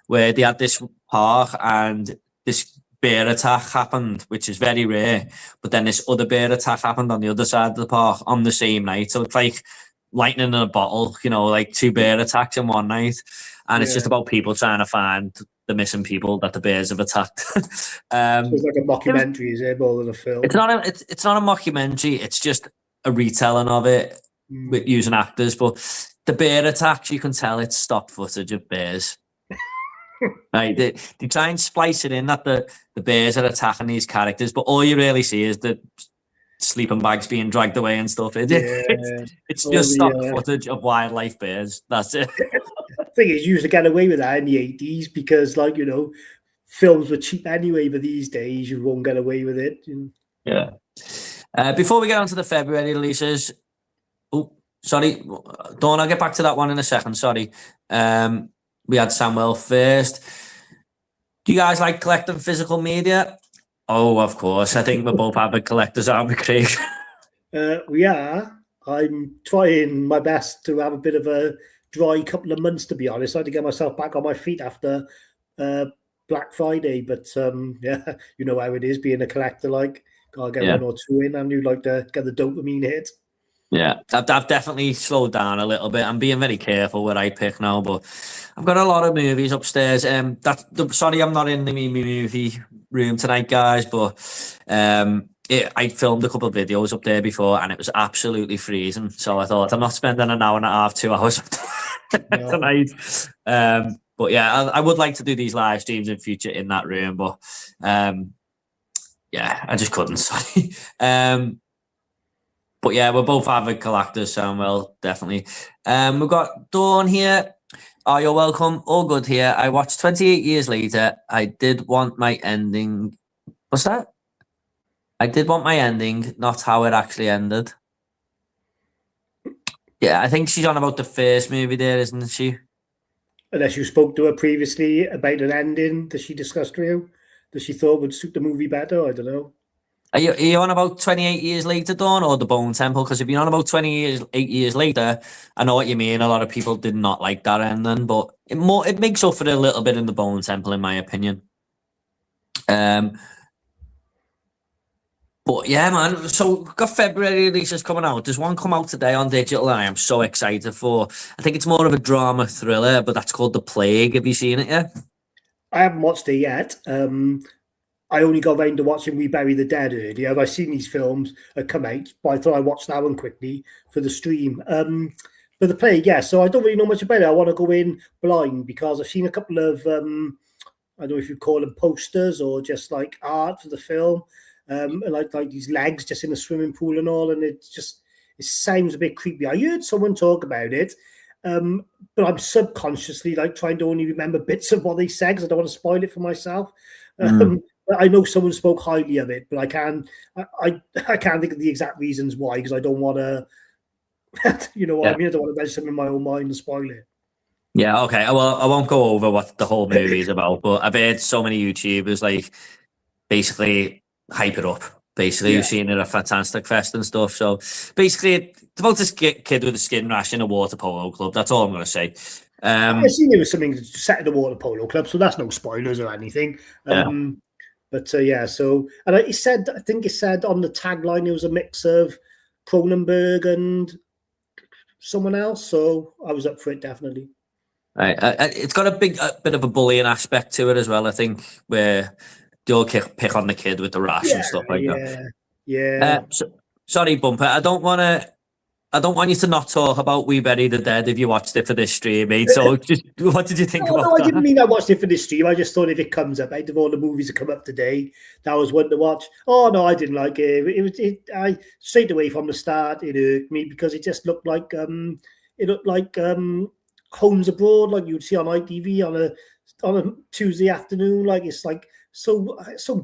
S1: where they had this park and this bear attack happened, which is very rare. But then this other bear attack happened on the other side of the park on the same night. So it's like lightning in a bottle, like 2 bear attacks in one night. And it's just about people trying to find the missing people that the bears have attacked.
S2: So it's like a mockumentary, is it, more than a film?
S1: It's not a mockumentary. It's just a retelling of it with using actors. But the bear attacks, you can tell it's stock footage of bears. Right, they try and splice it in that the bears are attacking these characters, but all you really see is the sleeping bags being dragged away and stuff. It's just stock footage of wildlife bears. That's it.
S2: The thing is, you used to get away with that in the 80s because, films were cheap anyway, but these days you won't get away with it.
S1: Yeah. Before we get on to the February releases, sorry, Dawn, I'll get back to that one in a second. Sorry. We had Samuel first. Do you guys like collecting physical media? Oh, of course. I think we're both avid collectors, aren't we, Craig?
S2: We are. I'm trying my best to have a bit of a dry couple of months, to be honest. I had to get myself back on my feet after Black Friday. But, you know how it is being a collector. Gotta get 1 or 2 in, and you like to get the dopamine hit.
S1: Yeah, I've definitely slowed down a little bit. I'm being very careful what I pick now, but I've got a lot of movies upstairs. Sorry, I'm not in the movie room tonight, guys, but I filmed a couple of videos up there before, and it was absolutely freezing. So I thought I'm not spending an hour and a half, 2 hours tonight. But yeah, I would like to do these live streams in future in that room, but yeah, I just couldn't. Sorry. But yeah, we're both avid collectors, Samuel, definitely. We've got Dawn here. Oh, you're welcome. All good here. I watched 28 Years Later. I did want my ending. What's that? I did want my ending, not how it actually ended. Yeah, I think she's on about the first movie there, isn't she?
S2: Unless you spoke to her previously about an ending that she discussed with you, that she thought would suit the movie better. I don't know.
S1: Are you on about 28 Years Later, Dawn, or The Bone Temple? Because if you're on about 28 years later, I know what you mean. A lot of people did not like that ending, but it makes up for it a little bit in The Bone Temple, in my opinion. But yeah, man. So we've got February releases coming out. There's one come out today on digital I am so excited for. I think it's more of a drama thriller, but that's called The Plague. Have you seen it yet?
S2: I haven't watched it yet. I only got around to watching We Bury the Dead earlier. I've seen these films come out, but I thought I watched that one quickly for the stream. But The Plague, yeah. So I don't really know much about it. I want to go in blind because I've seen a couple of, I don't know if you call them posters or just like art for the film, like these legs just in a swimming pool and all, and it sounds a bit creepy. I heard someone talk about it, but I'm subconsciously trying to only remember bits of what they said because I don't want to spoil it for myself. I know someone spoke highly of it, but I can't think of the exact reasons why because I don't want to, you know what I mean? I don't want to mention something in my own mind and spoil it.
S1: Yeah, okay. Well, I won't go over what the whole movie is about, but I've heard so many YouTubers basically hype it up. Basically, you've seen it at Fantastic Fest and stuff. So basically, it's about this kid with a skin rash in a water polo club. That's all I'm going to say.
S2: I've seen it was something set in a water polo club, so that's no spoilers or anything. But so and I think it said on the tagline it was a mix of Cronenberg and someone else, so I was up for it definitely.
S1: Right, it's got a bit of a bullying aspect to it as well. I think where they all pick on the kid with the rash and stuff like that.
S2: Yeah.
S1: Sorry, Bumper. I don't want you to not talk about We Bury the Dead if you watched it for this stream, mate. So just what did you think about that?
S2: I didn't mean I watched it for this stream. I just thought if it comes up, out of all the movies that come up today, that was one to watch. Oh no, I didn't like it. I straight away from the start, it irked me because it just looked like Homes Abroad, like you'd see on ITV on a Tuesday afternoon. Like it's so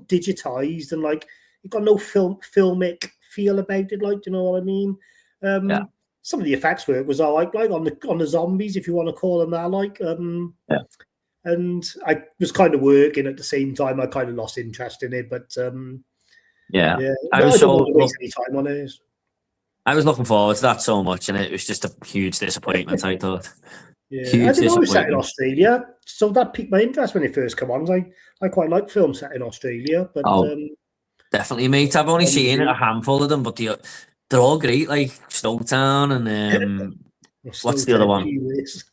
S2: digitized and it got no filmic feel about it. Do you know what I mean? Some of the effects was all like on the zombies, if you want to call them that, and I was kind of working at the same time. I kind of lost interest in it, but
S1: Yeah.
S2: Yeah,
S1: I
S2: no,
S1: was
S2: I don't
S1: so
S2: want to waste any time on it.
S1: I was looking forward to that so much, and it was just a huge disappointment. I thought,
S2: Yeah, I
S1: huge
S2: didn't know it was set in
S1: disappointment.
S2: Australia, so that piqued my interest when it first came on. I quite like films set in Australia, but
S1: Oh, definitely, mate. I've only seen a
S2: anyway,
S1: handful of them, but they're all great. Like Snowtown and
S2: Snow
S1: what's the other
S2: Time,
S1: one?
S2: gee whiz.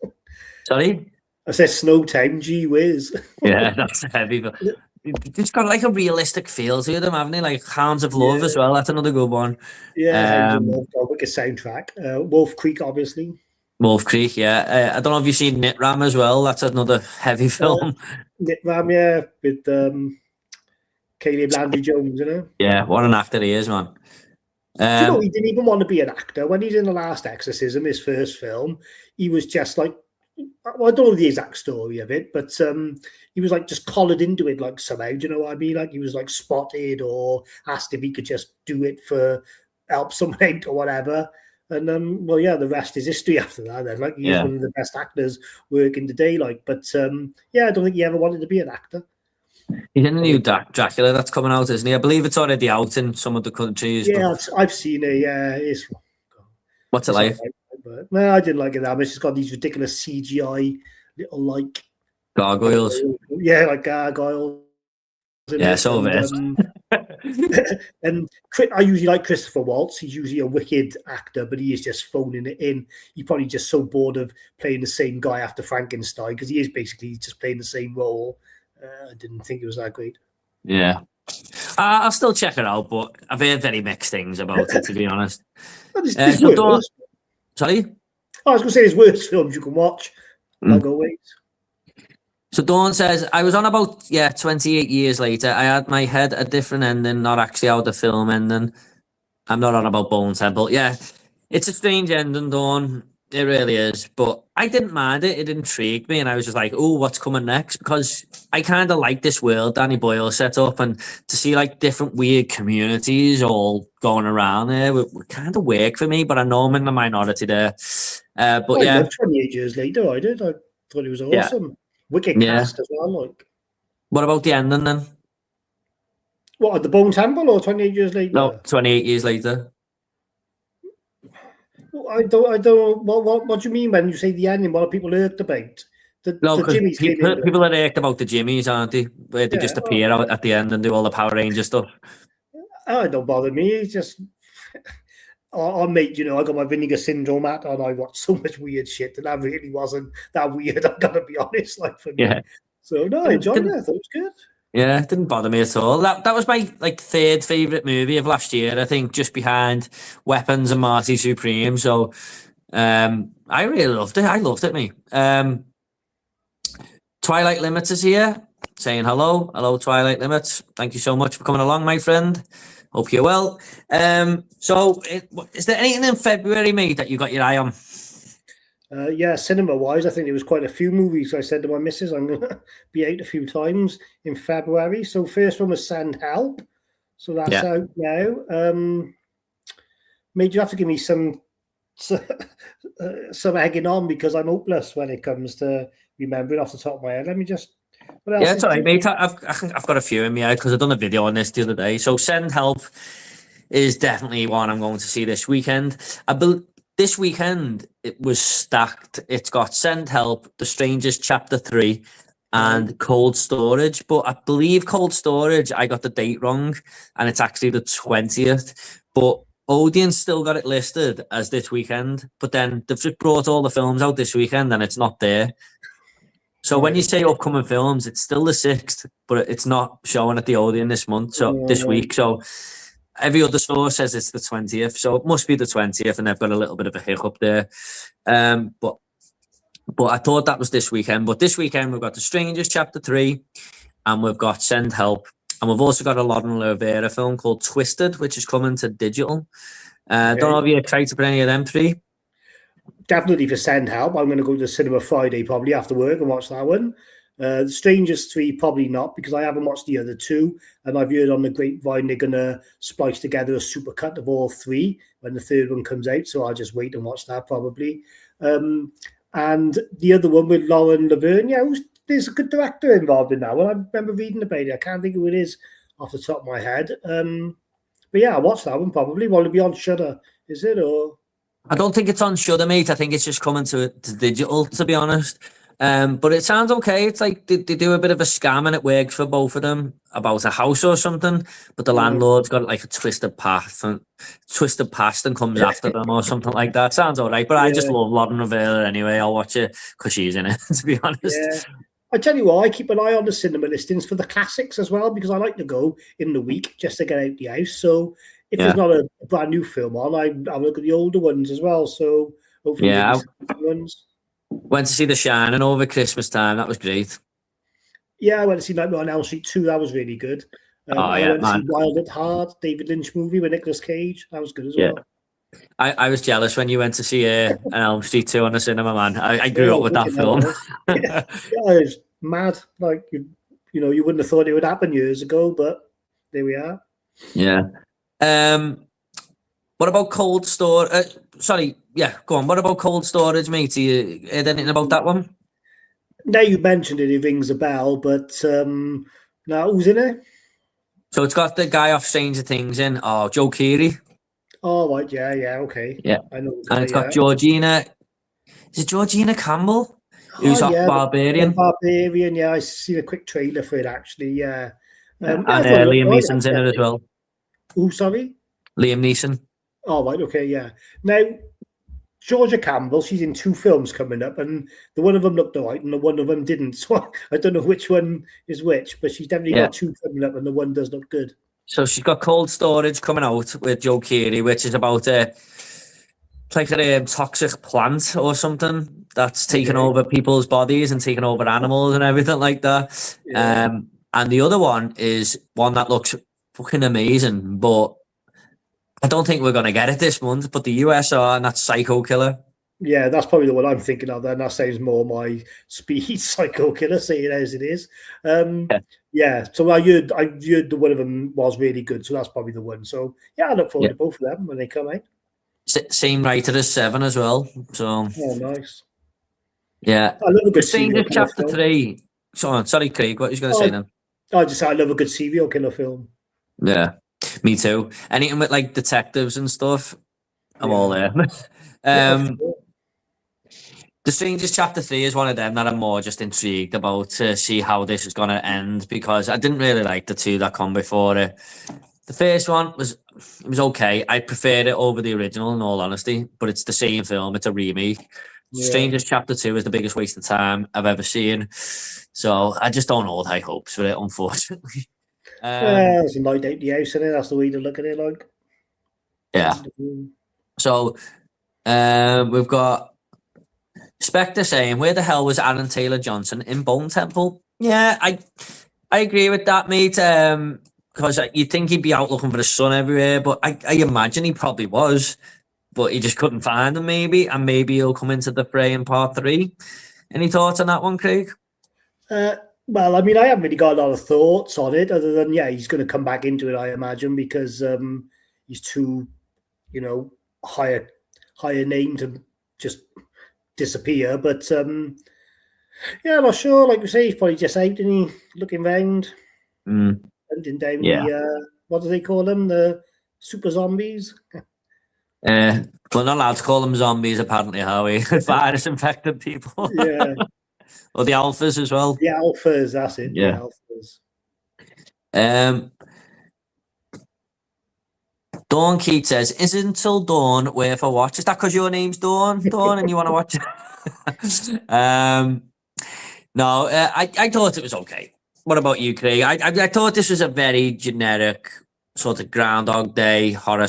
S1: Sorry.
S2: I said Snow Time, gee whiz.
S1: Yeah, that's heavy. But it's got like a realistic feel to them, haven't they? Like Hounds of Love as
S2: Yeah,
S1: well. That's another good one.
S2: yeah, Hounds of
S1: Um,
S2: Love, got a wicked soundtrack. Wolf Creek, obviously.
S1: Wolf Creek. Yeah. I don't know if you've seen Knit Ram as well. That's another heavy
S2: Uh,
S1: film.
S2: Nick Ram, yeah, with Caleb Landry Jones, you know.
S1: Yeah, what an actor he is, man.
S2: Do you know
S1: Um,
S2: he didn't even want to be an actor when he's in The Last Exorcism, his first film? He was just like, well, I don't know the exact story of it, but he was like just collared into it like somehow. Do you know what I mean? Like he was like spotted or asked if he could just do it for help someone out or whatever. And well, yeah, the rest is history after that. Then, like he is
S1: yeah.
S2: one of the best actors working today. Like, but yeah, I don't think he ever wanted to be an actor.
S1: He's in the new Dracula that's coming out, isn't he? I believe it's already out in some of the countries. But
S2: Yeah, I've seen it. Yeah,
S1: what's it
S2: it's all
S1: like?
S2: right. But no, I didn't like it that much. It's got these ridiculous CGI little like
S1: Gargoyles.
S2: yeah, like gargoyles in
S1: Yeah,
S2: it,
S1: so
S2: and
S1: it is.
S2: and I usually like Christopher Waltz. He's usually a wicked actor, but he is just phoning it in. He's probably just so bored of playing the same guy after Frankenstein because he is basically just playing the same role. I didn't think it was that great.
S1: Yeah. I'll still check it out, but I've heard very mixed things about it, to be honest.
S2: There's
S1: So don't.
S2: worse.
S1: Sorry?
S2: I was going to say there's worse films you can watch. I'll
S1: Mm.
S2: go wait.
S1: So Dawn says, I was on about, 28 years later. I had my head a different ending, not actually how the film ending. I'm not on about Bone Temple. Yeah, it's a strange ending, Dawn. It really is. But I didn't mind it. It intrigued me. And I was just like, oh, what's coming next? Because I kind of like this world Danny Boyle set up. And to see like different weird communities all going around there would kind of work for me. But I know I'm in the minority there. But
S2: I
S1: yeah.
S2: love 28 Years Later. I did. I thought it was
S1: Yeah.
S2: awesome. Wicked
S1: Yeah.
S2: cast as well. Like,
S1: What about the ending then?
S2: what, at the Bone Temple or 28 Years Later?
S1: No, 28 years later.
S2: I don't. What do you mean when you say the ending? What are people irked about?
S1: No,
S2: The
S1: because
S2: Jimmy's came in.
S1: people are irked about the Jimmies, aren't they? Where they just appear out at the end and do all the Power Ranger stuff.
S2: Oh, it don't bother me. It's just, I mate, you know, I got my vinegar syndrome at, and I watched so much weird shit, and that really wasn't that weird. I'm gonna be honest, like for me.
S1: Yeah.
S2: So no, I enjoyed it. I thought it was good.
S1: Yeah, it didn't bother me at all. That was my third favorite movie of last year, I think, just behind Weapons and Marty Supreme. So, I really loved it. I loved it, me. Twilight Limits is here, saying hello, Twilight Limits. Thank you so much for coming along, my friend. Hope you're well. So, is there anything in February, mate, that you got your eye on?
S2: Yeah, cinema-wise, I think there was quite a few movies. I said to my missus, I'm going to be out a few times in February. So first one was Send Help. So that's out now. Mate, you have to give me some egging on because I'm hopeless when it comes to remembering off the top of my head. Let me just...
S1: Yeah, it's all right, mate. I've got a few in my head because I've done a video on this the other day. So Send Help is definitely one I'm going to see this weekend. This weekend, it was stacked. It's got Send Help, The Strangers Chapter 3, and Cold Storage. But I believe Cold Storage, I got the date wrong, and it's actually the 20th. But Odeon's still got it listed as this weekend. But then they've just brought all the films out this weekend, and it's not there. So when you say upcoming films, it's still the 6th, but it's not showing at the Odeon this month, so this week. So every other source says it's the 20th, so it must be the 20th, and they've got a little bit of a hiccup there. But I thought that was this weekend. But this weekend, we've got The Strangers Chapter 3, and we've got Send Help. And we've also got a Lauren Rivera film called Twisted, which is coming to digital. Don't know if you're excited for any of them three.
S2: Definitely for Send Help. I'm going to go to the cinema Friday probably after work and watch that one. The Strangers 3, probably not, because I haven't watched the other two, and I've heard on the grapevine they're going to splice together a supercut of all three when the third one comes out, so I'll just wait and watch that probably. And the other one with Lauren Lavergne, there's a good director involved in that one. I remember reading about it. I can't think who it is off the top of my head. But yeah, I watched that one probably. Will it be on Shudder? Is it or?
S1: I don't think it's on Shudder, mate. I think it's just coming to digital, to be honest. But it sounds okay. It's like they do a bit of a scam and it works for both of them about a house or something. But the landlord's got like a twisted past and comes after them or something like that. Sounds all right. But I just love Lauren Rivera anyway. I'll watch it because she's in it, to be honest.
S2: Yeah. I tell you what, I keep an eye on the cinema listings for the classics as well because I like to go in the week just to get out the house. So if there's not a brand new film on, I look at the older ones as well. So hopefully ones.
S1: Went to see The Shining over Christmas time. That was great.
S2: Yeah, I went to see Nightmare on Elm Street 2. That was really good. I went to see Wild at Heart, David Lynch movie with Nicolas Cage. That was good as well.
S1: I was jealous when you went to see an Elm Street 2 on the cinema, man. I grew up with that film.
S2: Yeah, it was mad. Like, you you wouldn't have thought it would happen years ago, but there we are.
S1: Yeah. What about cold storage? Go on. What about cold storage, mate? You heard anything about that one?
S2: Now you mentioned it rings a bell, but now who's in it?
S1: So it's got the guy off Stranger Things in. Oh, Joe Keery.
S2: Oh, right, yeah, okay.
S1: Yeah.
S2: I know.
S1: And it's got Georgina. Is it Georgina Campbell? Who's off Barbarian?
S2: Barbarian, yeah. I see a quick trailer for it, actually, yeah.
S1: And Liam Neeson's in it as well.
S2: Oh, sorry?
S1: Liam Neeson.
S2: Oh, right, okay, yeah. Now, Georgia Campbell, she's in 2 films coming up, and the one of them looked all right, and the one of them didn't. So I don't know which one is which, but she's definitely got 2 coming up, and the one does look good.
S1: So she's got Cold Storage coming out with Joe Keery, which is about like a toxic plant or something that's taking over people's bodies and taking over animals and everything like that. Yeah. And the other one is one that looks fucking amazing, but I don't think we're going to get it this month. But the US are, and that's Psycho Killer.
S2: Yeah, that's probably the one I'm thinking of. Then that sounds more my speed. Psycho Killer, say it as it is. Yeah. So I heard the one of them was really good. So that's probably the one. So yeah, I look forward to both of them when they come out.
S1: Same writer as Seven as well. So
S2: nice.
S1: Yeah.
S2: I love a good
S1: serial chapter 3. Sorry, Craig. What are you going to say then?
S2: I love a good serial killer film.
S1: Yeah, me too. Anything with like detectives and stuff, I'm all there. The Strangers Chapter 3 is one of them that I'm more just intrigued about to see how this is going to end, because I didn't really like the 2 that come before it. The first one was okay. I preferred it over the original, in all honesty, but it's the same film. It's a remake. Yeah. Strangers Chapter 2 is the biggest waste of time I've ever seen. So I just don't hold high hopes for it, unfortunately.
S2: There's a night out the house in it. That's the way to look at it, like.
S1: Yeah. So we've got Spectre saying, where the hell was Aaron Taylor-Johnson in Bone Temple? Yeah, I agree with that, mate. Because you'd think he'd be out looking for the sun everywhere, but I imagine he probably was, but he just couldn't find him, maybe, and maybe he'll come into the fray in part 3. Any thoughts on that one, Craig?
S2: Well, I mean, I haven't really got a lot of thoughts on it, other than, he's going to come back into it, I imagine, because he's too, higher name to just disappear. But, I'm not sure. Like you say, he's probably just out, and he looking round, hunting down the, what do they call them? The super zombies?
S1: We're not allowed to call them zombies, apparently, are we? Virus-infected people.
S2: Yeah.
S1: Or the alphas as well.
S2: The alphas, that's it.
S1: Yeah.
S2: The alphas.
S1: Dawn Keith says, isn't Until Dawn worth a watch? Is that because your name's Dawn, and you want to watch it? No, I thought it was okay. What about you, Craig? I thought this was a very generic sort of Groundhog Day horror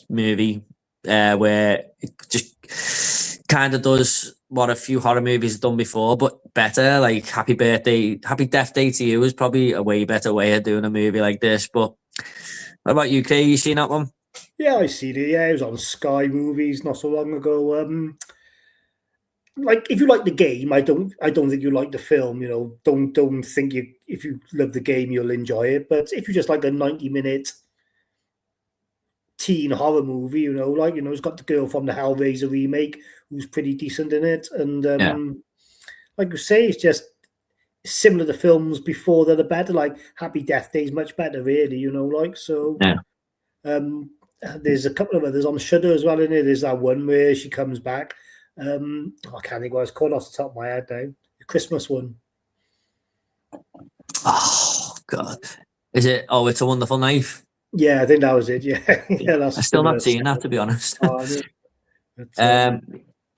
S1: movie where it just kind of does what a few horror movies have done before, but better. Like Happy Death Day to You is probably a way better way of doing a movie like this. But what about you, Craig? You seen that one?
S2: Yeah, I see it. Yeah, it was on Sky Movies not so long ago. Like, if you like the game, I don't think you like the film. Don't think if you love the game, you'll enjoy it. But if you just like a 90-minute teen horror movie, it's got the girl from the Hellraiser remake who's pretty decent in it, and like you say, it's just similar to films before that are better. Like Happy Death Day is much better, really. So. Yeah. There's a couple of others on Shudder as well, in it. There's that one where she comes back. I can't think what it's called off the top of my head now. The Christmas one.
S1: Oh God, is it? Oh, It's a Wonderful Knife.
S2: Yeah, I think that was it. Yeah, yeah. That's
S1: I've still not seen that, to be honest.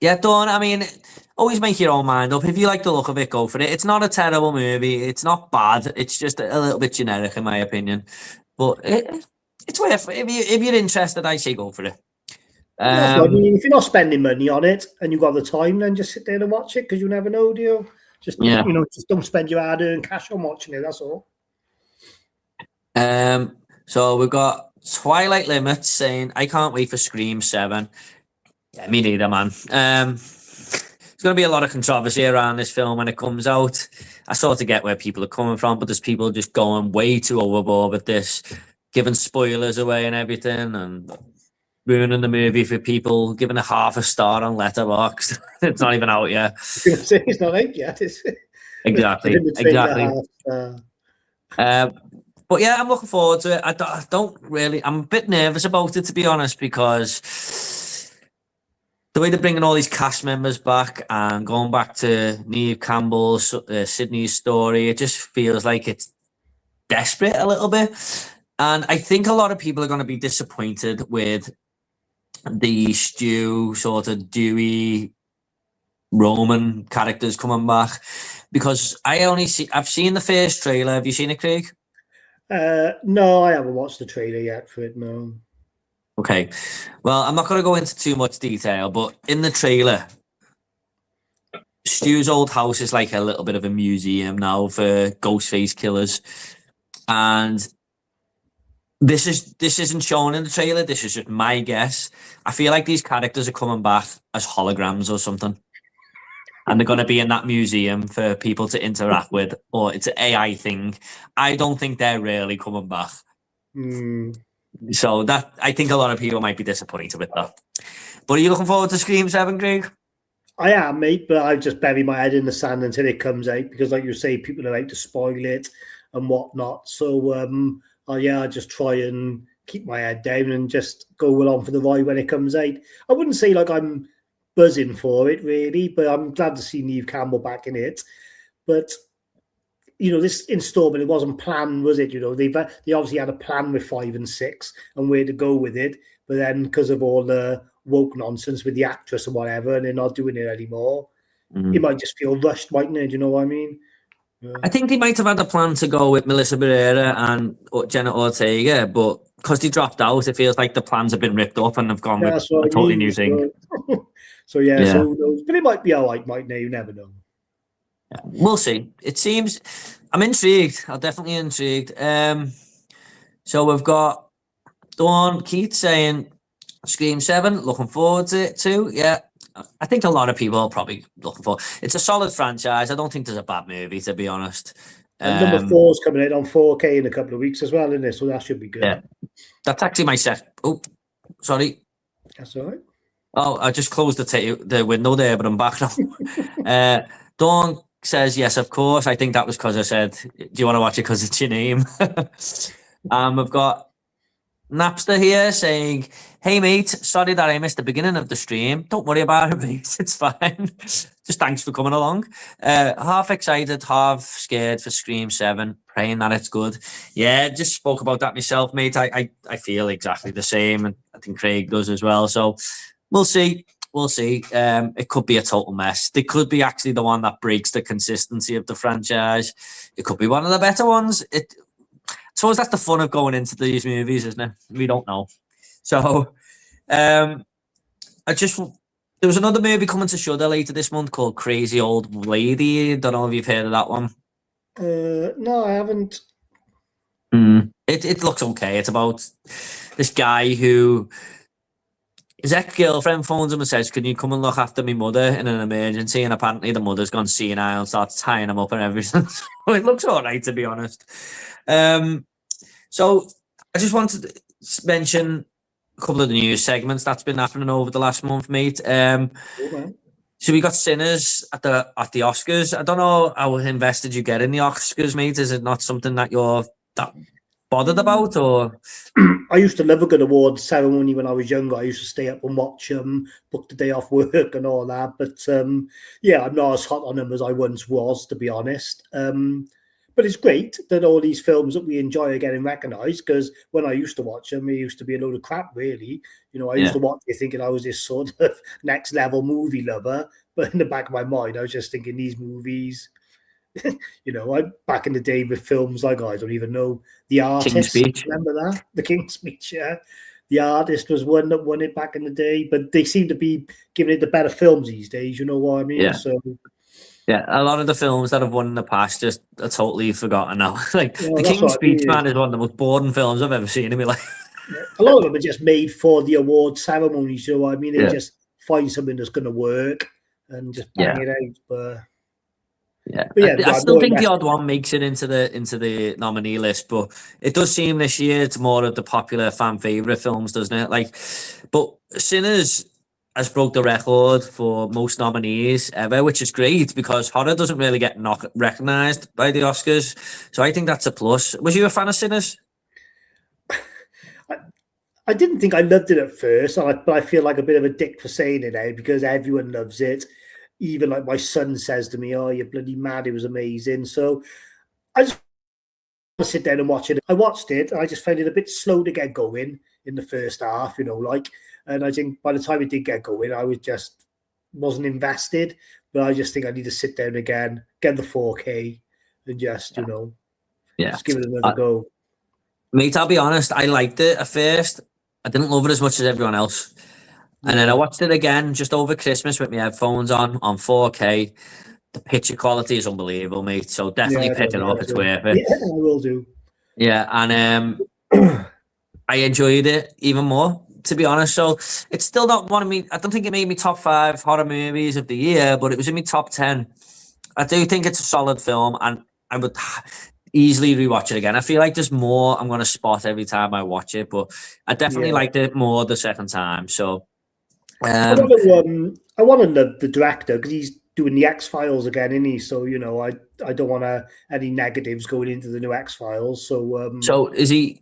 S1: Yeah, Dawn, I mean, always make your own mind up. If you like the look of it, go for it. It's not a terrible movie. It's not bad. It's just a little bit generic, in my opinion. But it's worth it. If you're interested, I say go for it.
S2: I mean, if you're not spending money on it and you've got the time, then just sit there and watch it, because you never know, do you? Just just don't spend your hard-earned cash on watching it. That's all.
S1: So we've got Twilight Limits saying, I can't wait for Scream 7. Yeah, me neither, man. There's going to be a lot of controversy around this film when it comes out. I sort of get where people are coming from, but there's people just going way too overboard with this, giving spoilers away and everything, and ruining the movie for people, giving a half a star on Letterboxd. It's not even out yet.
S2: It's not out yet, is it?
S1: Exactly. But yeah, I'm looking forward to it. I don't really. I'm a bit nervous about it, to be honest, because the way they're bringing all these cast members back and going back to Neve Campbell's Sydney's story, it just feels like it's desperate a little bit. And I think a lot of people are going to be disappointed with the Stu, sort of Dewey, Roman characters coming back, because I've seen the first trailer. Have you seen it, Craig?
S2: No, I haven't watched the trailer yet for it, no.
S1: Okay. Well, I'm not going to go into too much detail, but in the trailer, Stu's old house is like a little bit of a museum now for Ghostface killers. And this isn't shown in the trailer. This is just my guess. I feel like these characters are coming back as holograms or something. And they're going to be in that museum for people to interact with, or it's an AI thing. I don't think they're really coming back. So that, I think a lot of people might be disappointed with that. But are you looking forward to Scream 7, Greg?
S2: I am, mate, but I've just buried my head in the sand until it comes out, because like you say, people are out to spoil it and whatnot. So I just try and keep my head down and just go along for the ride when it comes out. I wouldn't say like I'm buzzing for it really, but I'm glad to see Neve Campbell back in it. But this installment, it wasn't planned, was it? They obviously had a plan with 5 and 6 and where to go with it, but then because of all the woke nonsense with the actress and whatever, and they're not doing it anymore, it might just feel rushed, mightn't it? Do you know what I mean? Yeah. I
S1: think they might have had a plan to go with Melissa Barrera and Jenna Ortega, but because they dropped out, it feels like the plans have been ripped up and they've gone with a totally new thing.
S2: So but it might be all right, mightn't it? You never know.
S1: Yeah, we'll see. It seems I'm intrigued. I'm definitely intrigued. So we've got Dawn Keith saying Scream 7, looking forward to it too. Yeah, I think a lot of people are probably looking for. It's a solid franchise. I don't think there's a bad movie, to be honest.
S2: And number 4 is coming out on 4K in a couple of weeks as well, isn't it? So that should be good.
S1: Yeah, that's actually my set. Oh, sorry.
S2: That's all right.
S1: Oh, I just closed the window there, but I'm back now. Dawn says, yes, of course. I think that was because I said, do you want to watch it because it's your name? We've got Napster here saying, hey, mate, sorry that I missed the beginning of the stream. Don't worry about it, mate. It's fine. Just thanks for coming along. Half excited, half scared for Scream 7, praying that it's good. Yeah, just spoke about that myself, mate. I feel exactly the same, and I think Craig does as well. So we'll see. We'll see. It could be a total mess. It could be actually the one that breaks the consistency of the franchise. It could be one of the better ones. I suppose that's the fun of going into these movies, isn't it? We don't know. So, there was another movie coming to Shudder later this month called Crazy Old Lady. Don't know if you've heard of that one.
S2: No, I haven't.
S1: It looks okay. It's about this guy who his ex-girlfriend phones him and says, can you come and look after my mother in an emergency? And apparently the mother's gone senile and starts tying him up and everything. So it looks all right, to be honest. So I just wanted to mention a couple of the news segments that's been happening over the last month, mate. So we got Sinners at the Oscars. I don't know how invested you get in the Oscars, mate. Is it not something that you're bothered about, or
S2: I used to love a good awards ceremony when I was younger. I used to stay up and watch book the day off work and all that. But yeah, I'm not as hot on them as I once was, to be honest. But it's great that all these films that we enjoy are getting recognised, because when I used to watch them, it used to be a load of crap, really. You know, I used to watch it thinking I was this sort of next level movie lover. But in the back of my mind, I was just thinking these movies, you know, back in the day with films like, I don't even know, The Artist.
S1: King's Speech.
S2: Remember that? The King's Speech, yeah. The Artist was one that won it back in the day, but they seem to be giving it the better films these days, you know what I mean?
S1: Yeah.
S2: So
S1: yeah, a lot of the films that have won in the past just are totally forgotten now. Like
S2: well,
S1: The
S2: that's
S1: King's
S2: what I
S1: Speech,
S2: mean.
S1: man, is one of the most boring films I've ever seen in my life.
S2: A lot of them are just made for the award ceremonies, you know what I mean? They
S1: Yeah.
S2: just find something that's going to work and just bang it out. But
S1: yeah, I still think the
S2: invested.
S1: odd one makes it into the nominee list, but it does seem this year it's more of the popular fan favorite films, doesn't it? Like, but Sinners has broke the record for most nominees ever, which is great because horror doesn't really get recognized by the Oscars. So I think that's a plus. Was you a fan of Sinners?
S2: I didn't think I loved it at first, but I feel like a bit of a dick for saying it now because everyone loves it. Even like my son says to me, "Oh, you're bloody mad! It was amazing." So I just want to sit down and watch it. I watched it, and I just found it a bit slow to get going in the first half. You know, and I think by the time it did get going, I wasn't invested. But I just think I need to sit down again, get the 4K, and just just give it another go.
S1: Mate, I'll be honest, I liked it at first. I didn't love it as much as everyone else. And then I watched it again just over Christmas with my headphones on 4K. The picture quality is unbelievable, mate. So definitely pick it up. It's worth it.
S2: Yeah, I will do.
S1: Yeah, and I enjoyed it even more, to be honest. So it's still not one of me. I don't think it made me top 5 horror movies of the year, but it was in my top 10. I do think it's a solid film, and I would easily rewatch it again. I feel like there's more I'm going to spot every time I watch it, but I definitely liked it more the second time. So
S2: I want to love the director because he's doing the X-Files again, isn't he? So I don't want any negatives going into the new X-Files. So
S1: is he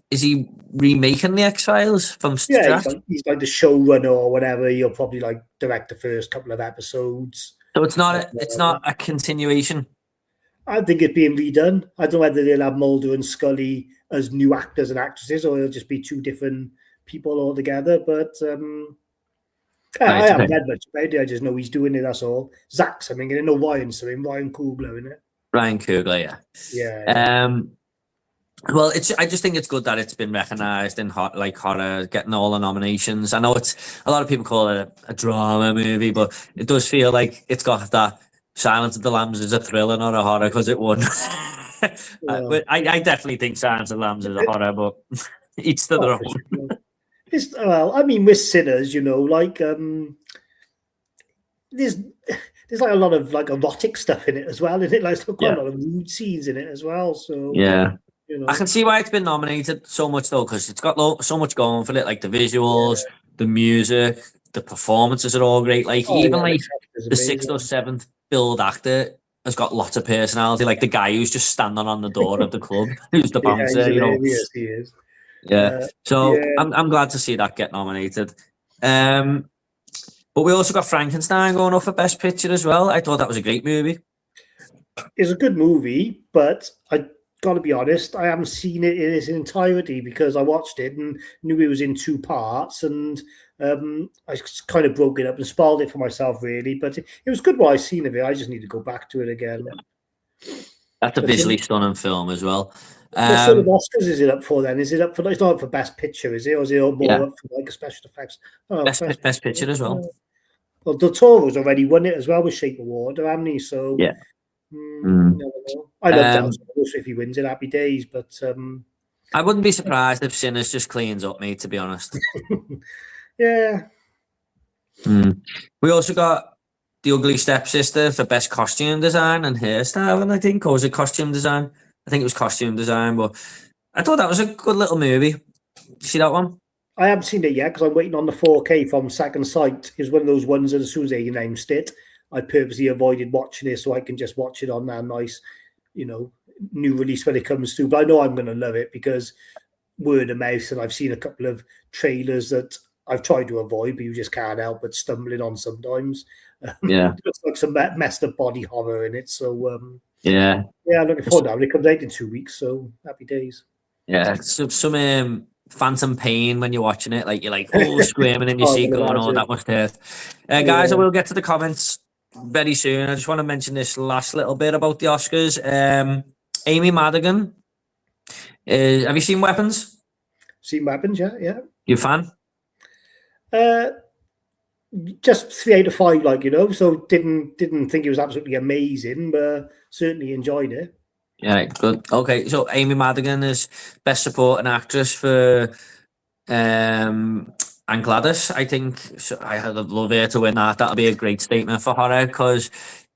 S1: remaking the X-Files from scratch?
S2: He's like the showrunner or whatever. He'll probably like direct the first couple of episodes.
S1: So it's not a continuation.
S2: I think it's being redone. I don't know whether they'll have Mulder and Scully as new actors and actresses, or it'll just be 2 different people altogether. But I haven't read much about it. I just know he's doing it. That's all. Zach's something, and I know Ryan something. Ryan Coogler, isn't it?
S1: Ryan Coogler,
S2: yeah.
S1: Well, I just think it's good that it's been recognised in horror, getting all the nominations. I know it's a lot of people call it a drama movie, but it does feel like it's got that. Silence of the Lambs is a thriller, not a horror, because it won. I definitely think Silence of the Lambs is a horror, but each to their own.
S2: Well, I mean, with Sinners, there's like a lot of like erotic stuff in it as well, isn't it? Like quite a lot of nude scenes in it as well. So
S1: I can see why it's been nominated so much though, because it's got so much going for it, like the visuals, the music, the performances are all great. Like the 6th or 7th billed actor has got lots of personality, like the guy who's just standing on the door of the club, who's the bouncer.
S2: Yes, he is.
S1: I'm glad to see that get nominated. But we also got Frankenstein going up for Best Picture as well. I thought that was a great movie.
S2: It's a good movie, but I got to be honest, I haven't seen it in its entirety because I watched it and knew it was in 2 parts, and I kind of broke it up and spoiled it for myself, really. But it was good what I seen of it. I just need to go back to it again.
S1: That's a visually stunning film as well.
S2: What sort of Oscars is it up for then? Is it up for? It's not up for Best Picture, is it? Or is it more up for like a special effects?
S1: Oh, best Picture as well.
S2: Well, Del Toro's already won it as well with Shape of Water, hasn't he? So never know. I love Del Toro, so if he wins it, happy days. But
S1: I wouldn't be surprised if Sinners just cleans up, mate. To be honest.
S2: Yeah.
S1: We also got The Ugly Stepsister for Best Costume Design and Hairstyling, I think, or was it Costume Design? I think it was Costume Design, but I thought that was a good little movie. See that one?
S2: I haven't seen it yet because I'm waiting on the 4K from Second Sight. It's one of those ones that as soon as they announced it, I purposely avoided watching it so I can just watch it on that nice, new release when it comes through. But I know I'm going to love it because word of mouth, and I've seen a couple of trailers that I've tried to avoid, but you just can't help but stumbling on sometimes.
S1: Yeah.
S2: It looks like some messed up body horror in it. So
S1: Yeah.
S2: I'm looking forward to it. It comes out in 2 weeks, so happy days.
S1: Yeah. Some phantom pain when you're watching it. Like you're like, oh, screaming in your
S2: I
S1: seat,
S2: can
S1: going, oh,
S2: imagine.
S1: that must hurt. Guys, I
S2: Yeah.
S1: will get to the comments very soon. I just want to mention this last little bit about the Oscars. Amy Madigan. Have you seen Weapons?
S2: Seen Weapons, yeah.
S1: You a fan?
S2: Just 3 out of 5, like, you know. So didn't think it was absolutely amazing, but certainly enjoyed it.
S1: Yeah, good. Okay, so Amy Madigan is Best Supporting Actress for and Gladys. I think so. I'd love her to win that. That'll be a great statement for her because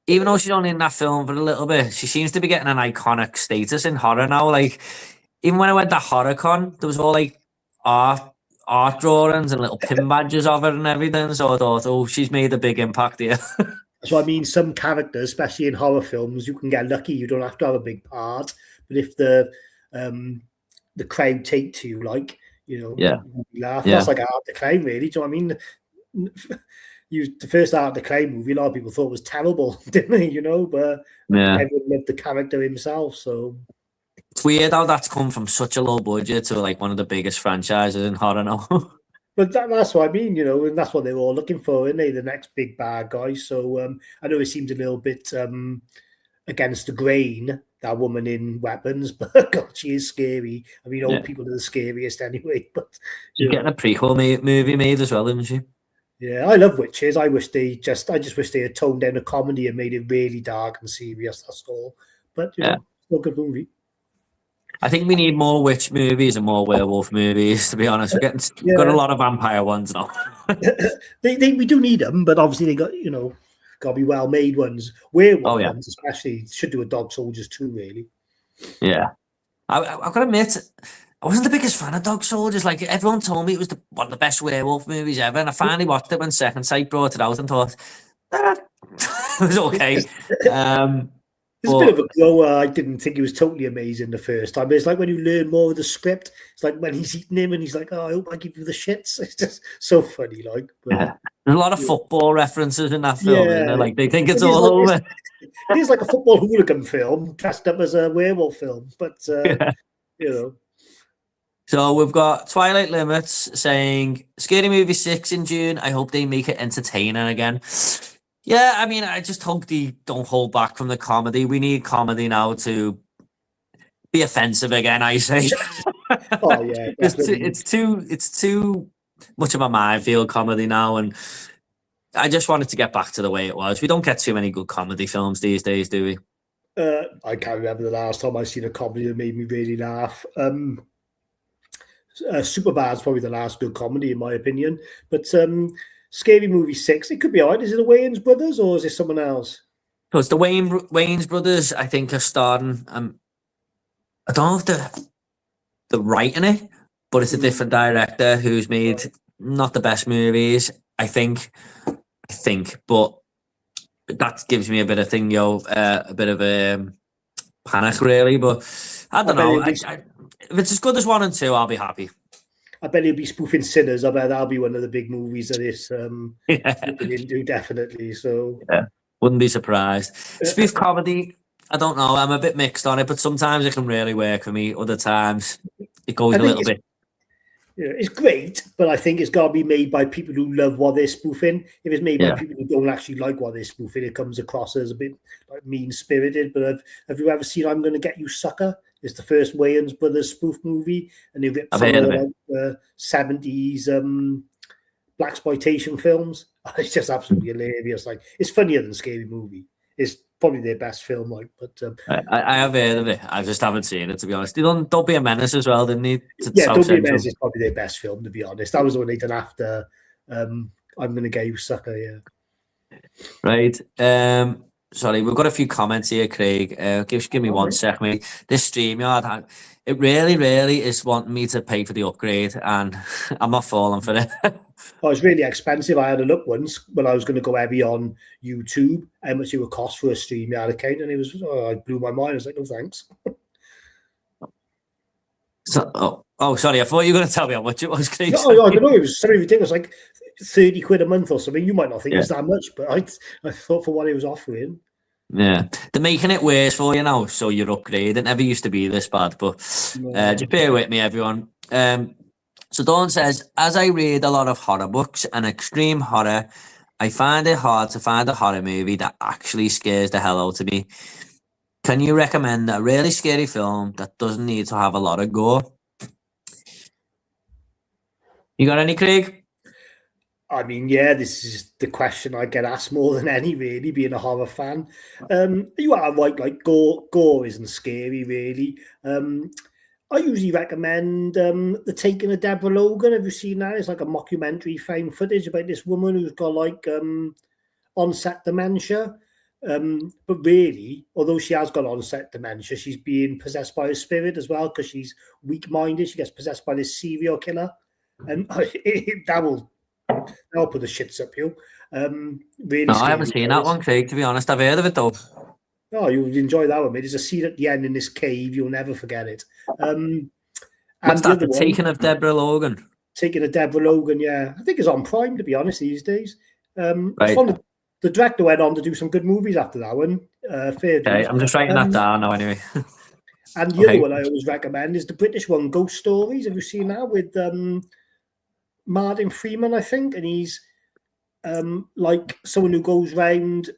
S1: even though she's only in that film for a little bit, she seems to be getting an iconic status in horror now. Like even when I went to HorrorCon, there was all like art drawings and little pin badges of her and everything. So I thought, oh, she's made a big impact here.
S2: So I mean, some characters, especially in horror films, you can get lucky. You don't have to have a big part, but if the crowd take to you, like, you know,
S1: Yeah,
S2: you laugh.
S1: yeah.
S2: That's like Art the Clown, really. Do you know what I mean? The first Art the Clown movie, a lot of people thought was terrible, didn't they? You know, but
S1: Yeah.
S2: everyone loved the character himself. So
S1: it's weird how that's come from such a low budget to like one of the biggest franchises in horror now.
S2: But that's what I mean, you know, and that's what they're all looking for, isn't they? The next big bad guy. So I know it seems a little bit against the grain, that woman in Weapons, but God, she is scary. I mean, old people are the scariest anyway. But
S1: she's getting a prequel movie made as well, isn't she?
S2: Yeah, I love witches. I just wish they had toned down the comedy and made it really dark and serious. That's all. But you know, still a good movie.
S1: I think we need more witch movies and more werewolf movies, to be honest. We've got a lot of vampire ones now.
S2: we do need them, but obviously they got to be well made ones. Werewolf ones, especially, should do a Dog Soldiers too, really.
S1: Yeah, I've got to admit, I wasn't the biggest fan of Dog Soldiers. Like everyone told me it was one of the best werewolf movies ever, and I finally watched it when Second Sight brought it out and thought it was okay.
S2: It's a bit of a grower. I didn't think it was totally amazing the first time. But it's like when you learn more of the script, it's like when he's eating him and he's like, oh, I hope I give you the shits. It's just so funny. Like, but,
S1: there's a lot of football references in that film.
S2: Yeah.
S1: Like they think it's all over.
S2: It is like a football hooligan film dressed up as a werewolf film. But, you know.
S1: So we've got Twilight Limits saying Scary Movie 6 in June. I hope they make it entertaining again. Yeah, I mean, I just hope they don't hold back from the comedy. We need comedy now to be offensive again, I say.
S2: Oh yeah,
S1: it's too much of a minefield comedy now, and I just wanted to get back to the way it was. We don't get too many good comedy films these days, do we?
S2: I can't remember the last time I seen a comedy that made me really laugh. Superbad's probably the last good comedy in my opinion, but Scary Movie 6, it could be alright. Is it the Wayans brothers or is it someone else?
S1: So it's the Wayans brothers, I think, are starting. I don't know if they're writing it, but it's a different director who's made not the best movies, I think. But that gives me a bit of thing, a bit of a panic, really. But I don't know. If it's as good as 1 and 2, I'll be happy.
S2: I bet he'll be spoofing Sinners. I bet that'll be one of the big movies that is into, definitely. So
S1: yeah, wouldn't be surprised. Spoof comedy, I don't know. I'm a bit mixed on it, but sometimes it can really work for me. Other times it goes a little bit.
S2: It's great, but I think it's got to be made by people who love what they're spoofing. If it's made by people who don't actually like what they're spoofing, it comes across as a bit like mean-spirited. But have you ever seen I'm Gonna Get You, Sucker? It's the first Wayans brothers spoof movie, and they ripped some of the 70s blaxploitation films. It's just absolutely hilarious. Like, it's funnier than Scary Movie. It's probably their best film. Like, but
S1: I have heard of it. I just haven't seen it, to be honest. Don't Be a Menace as well, didn't he?
S2: Don't Be a Menace is probably their best film, to be honest. That was the one they done after I'm Gonna Get You, Sucker. Yeah.
S1: Right. Sorry, we've got a few comments here, Craig. Give me 1 sec, mate. This StreamYard, it really is wanting me to pay for the upgrade, and I'm not falling for it.
S2: Oh, it's really expensive. I had a look once when I was going to go heavy on YouTube, how much it would cost for a StreamYard account, and it blew my mind. I was like, no thanks.
S1: So, sorry, I thought you were going to tell me how much it was, Craig.
S2: No, I don't know. It was something ridiculous, like 30 quid a month or something. You might not think it's that much, but I thought for what it was offering.
S1: Yeah, they're making it worse for you now, so you're upgrading. It never used to be this bad, but just bear with me, everyone. So Dawn says, as I read a lot of horror books and extreme horror, I find it hard to find a horror movie that actually scares the hell out of me. Can you recommend a really scary film that doesn't need to have a lot of gore? You got any, Craig?
S2: I mean, yeah, this is the question I get asked more than any, really, being a horror fan. You are right, like gore isn't scary, really. I usually recommend The Taking of Deborah Logan. Have you seen that? It's like a mockumentary found footage about this woman who's got like onset dementia. But really, although she has got onset dementia, she's being possessed by a spirit as well because she's weak-minded. She gets possessed by this serial killer. And that'll put the shits up you. Really
S1: no, I haven't seen that one, Craig, to be honest. I've heard of it, though.
S2: Oh, you'll enjoy that one, mate. There's a scene at the end in this cave. You'll never forget it.
S1: What's that, The Taking of Deborah Logan?
S2: Taking of Deborah Logan, yeah. I think it's on Prime, to be honest, these days.
S1: Right.
S2: The director went on to do some good movies after that one.
S1: Okay, I'm just writing that down now, anyway.
S2: And the other one I always recommend is the British one, Ghost Stories. Have you seen that with Martin Freeman, I think? And he's like someone who goes round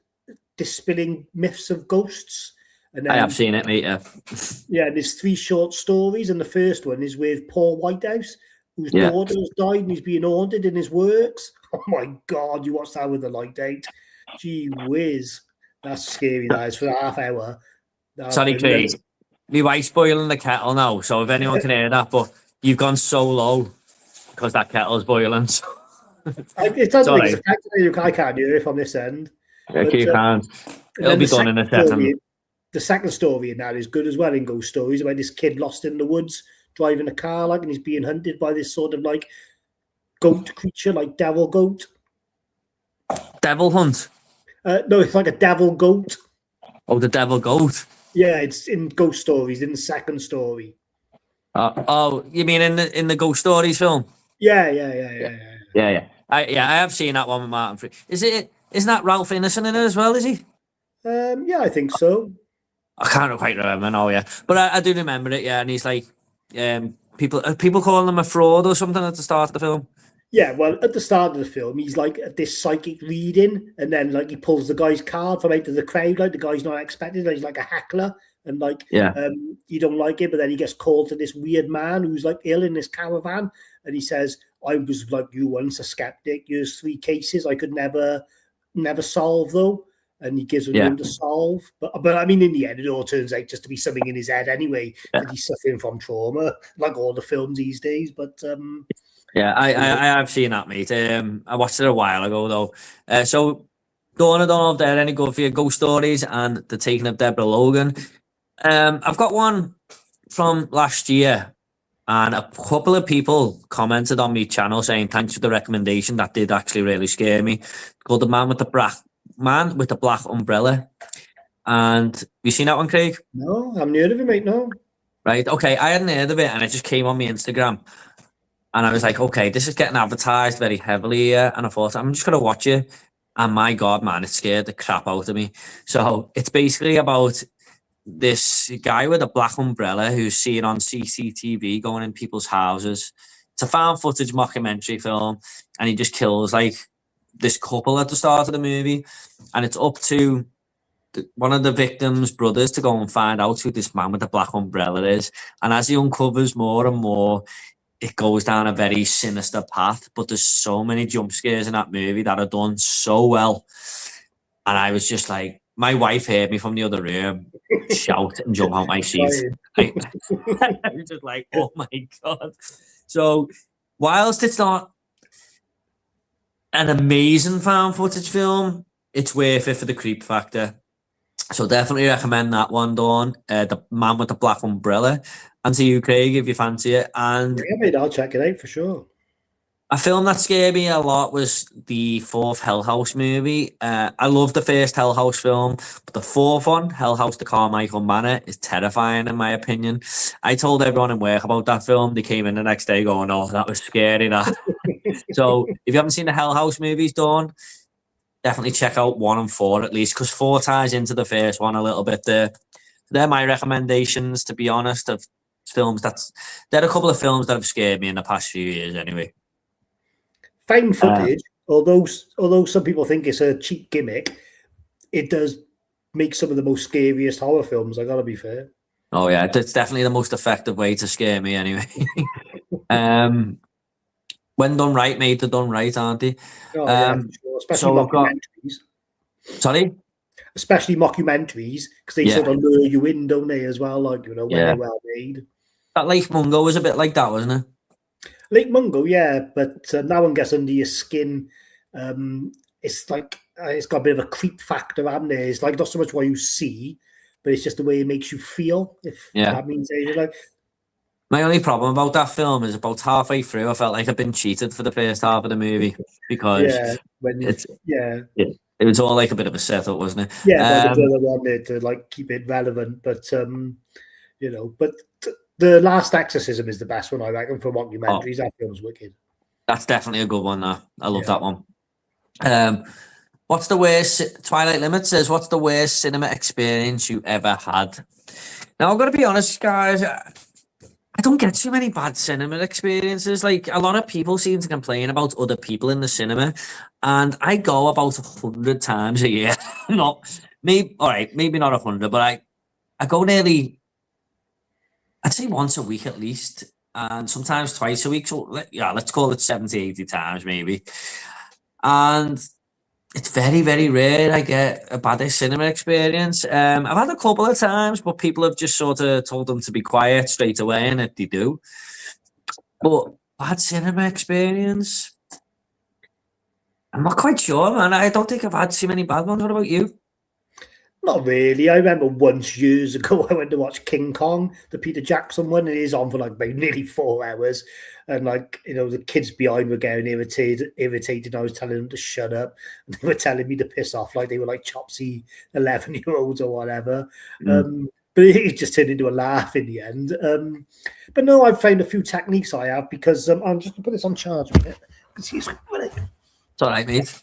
S2: dispelling myths of ghosts. And then,
S1: I have seen it, mate.
S2: Yeah, there's 3 short stories, and the first one is with Paul Whitehouse, whose daughter has died and he's being haunted in his works. Oh my God, you watched that with the light out. Gee whiz. That's scary, that is, for a half hour.
S1: Sorry, Craig. My wife's boiling the kettle now, so if anyone can hear that, but you've gone so low because that kettle's boiling. So.
S2: It doesn't make sense. I can't hear it from this end.
S1: Yeah, you can't. It'll be done in a second.
S2: The second story in that is good as well in Ghost Stories, about this kid lost in the woods driving a car, like, and he's being hunted by this sort of like goat creature, like devil goat.
S1: Devil hunt?
S2: No, it's like a devil goat.
S1: Oh, the devil goat.
S2: Yeah, it's in Ghost Stories in the second story.
S1: Oh, you mean in the Ghost Stories film?
S2: Yeah.
S1: I have seen that one with Martin Freeman. Isn't that Ralph Ineson in it as well? Is he?
S2: Yeah, I think so.
S1: I can't quite remember now, but I do remember it. Yeah, and he's like, people calling him a fraud or something at the start of the film.
S2: Yeah, well, at the start of the film, he's like at this psychic reading, and then like he pulls the guy's card from out of the crowd, like the guy's not expecting. He's like a heckler, and like you don't like it, but then he gets called to this weird man who's like ill in this caravan, and he says, "I was like you once, a skeptic. Here's 3 cases I could never solve though." And he gives them to solve. But I mean, in the end, it all turns out just to be something in his head anyway, that he's suffering from trauma, like all the films these days. But
S1: I have seen that, mate. I watched it a while ago, though. So, Dawn, I don't know if there are any good for your Ghost Stories and The Taking of Deborah Logan. I've got one from last year, and a couple of people commented on my channel saying, thanks for the recommendation. That did actually really scare me. It's called The Man with the Black Umbrella. And you seen that one, Craig?
S2: No, I haven't heard of it, mate. No.
S1: Right. Okay. I hadn't heard of it, and it just came on my Instagram. And I was like, okay, this is getting advertised very heavily here. And I thought, I'm just going to watch it. And my God, man, it scared the crap out of me. So it's basically about this guy with a black umbrella who's seen on CCTV going in people's houses. It's a found footage mockumentary film. And he just kills like this couple at the start of the movie. And it's up to one of the victims' brothers to go and find out who this man with the black umbrella is. And as he uncovers more and more, it goes down a very sinister path. But there's so many jump scares in that movie that are done so well. And I was just like, my wife heard me from the other room shout and jump out my seat. I was just like, oh my God. So whilst it's not an amazing found footage film, it's worth it for the creep factor. So definitely recommend that one, Dawn. The Man with the Black Umbrella. And to you, Craig, if you fancy it. And
S2: yeah, mate, I'll check it out for sure.
S1: A film that scared me a lot was the fourth Hell House movie. I love the first Hell House film, but the fourth one, Hell House to Carmichael Manor, is terrifying in my opinion. I told everyone in work about that film. They came in the next day going, "Oh, that was scary." That. So if you haven't seen the Hell House movies, Dawn, definitely check out 1 and 4 at least, because 4 ties into the first one a little bit there. They're my recommendations, to be honest, of films. There are a couple of films that have scared me in the past few years anyway.
S2: Found footage, although some people think it's a cheap gimmick, it does make some of the most scariest horror films. I gotta be fair.
S1: Oh yeah, it's definitely the most effective way to scare me anyway. When done right, mate, they're done right, aren't they?
S2: Oh, yeah, sure. Especially mockumentaries.
S1: Sorry?
S2: Especially mockumentaries, because they sort of lure you in, don't they, as well, like, when they're well made.
S1: That Lake Mungo was a bit like that, wasn't it?
S2: Lake Mungo, yeah, but that one gets under your skin. It's like it's got a bit of a creep factor, hasn't it? It's like not so much what you see, but it's just the way it makes you feel. If that means anything. Like,
S1: my only problem about that film is about halfway through, I felt like I'd been cheated for the first half of the movie because it was all like a bit of a setup, wasn't it?
S2: Yeah, but the other wanted to like keep it relevant, but the Last Exorcism is the best one, I reckon, for mockumentaries. That film's wicked. That's
S1: definitely a good one. I love that one. What's the worst? Twilight Limit says, "What's the worst cinema experience you ever had?" Now, I'm going to be honest, guys. I don't get too many bad cinema experiences. Like, a lot of people seem to complain about other people in the cinema, and I go about 100 times a year. Maybe not 100, but I go nearly, I'd say once a week at least, and sometimes twice a week. So let's call it 70, 80 times maybe. And it's very, very rare I get a bad cinema experience. I've had a couple of times, but people have just sort of told them to be quiet straight away, and if they do. But bad cinema experience, I'm not quite sure, man. I don't think I've had too many bad ones. What about you?
S2: Not really. I remember once years ago I went to watch King Kong, the Peter Jackson one. It is on for like about nearly 4 hours. And like, the kids behind were getting irritated. I was telling them to shut up. And they were telling me to piss off like they were like chopsy 11-year-olds or whatever. But it just turned into a laugh in the end. But no, I've found a few techniques I have because I'm just going to put this on charge a minute.
S1: It's all right, mate.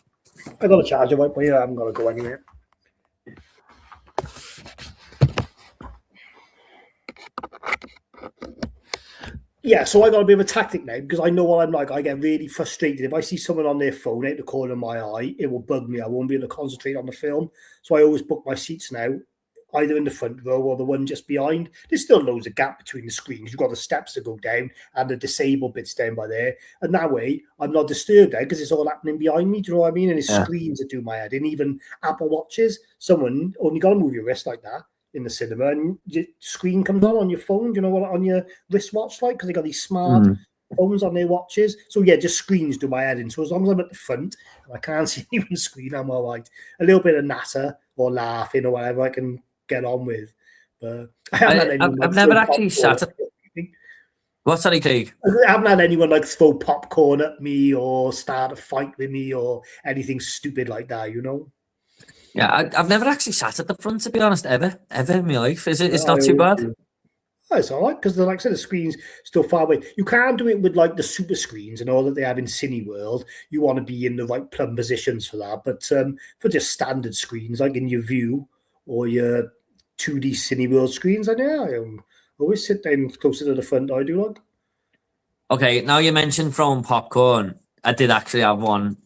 S2: I got a charger, but I haven't got to go anywhere. Yeah, so I got a bit of a tactic now because I know what I'm like. I get really frustrated. If I see someone on their phone out the corner of my eye, it will bug me. I won't be able to concentrate on the film. So I always book my seats now, either in the front row or the one just behind. There's still loads of gap between the screens. You've got the steps to go down and the disabled bits down by there. And that way, I'm not disturbed because it's all happening behind me. Do you know what I mean? And it's screens that do my head. And even Apple Watches, someone only got to move your wrist like that in the cinema, and your screen comes on your phone. Do you know what on your wristwatch like? Because they got these smart phones on their watches. So yeah, just screens do my head in. So as long as I'm at the front and I can't see anyone's screen, I'm all right. A little bit of natter or laughing or whatever I can get on with. But
S1: I've never actually sat at. What's that, Craig?
S2: I haven't had anyone like throw popcorn at me or start a fight with me or anything stupid like that.
S1: Yeah, I've never actually sat at the front, to be honest, ever in my life. It's not too bad?
S2: Oh, it's all right, because like I said, the screen's still far away. You can't do it with like the super screens and all that they have in Cineworld. You want to be in the right plumb positions for that. But for just standard screens, like in your View or your 2D Cineworld screens, I always sit down closer to the front. I do like.
S1: Okay, now you mentioned throwing popcorn. I did actually have one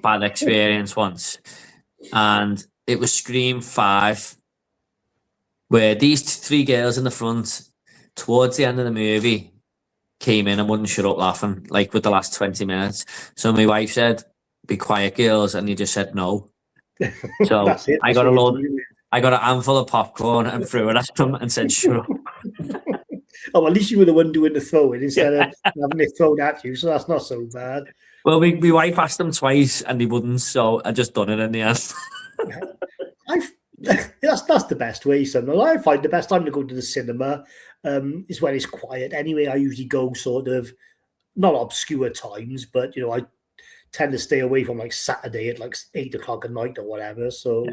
S1: bad experience once. And it was Scream 5, where these 3 girls in the front, towards the end of the movie, came in and wouldn't shut up laughing, like with the last 20 minutes. So my wife said, "Be quiet, girls," and you just said no. So I got a handful of popcorn and threw it at them and said, "Shut up."
S2: Oh, at least you were the one doing the throwing instead of having it thrown at you, so that's not so bad.
S1: Well, my wife asked them twice and they wouldn't, so I just done it in the end.
S2: That's the best way, son. I find the best time to go to the cinema is when it's quiet. Anyway, I usually go sort of not obscure times, but I tend to stay away from like Saturday at like 8 o'clock at night or whatever. So.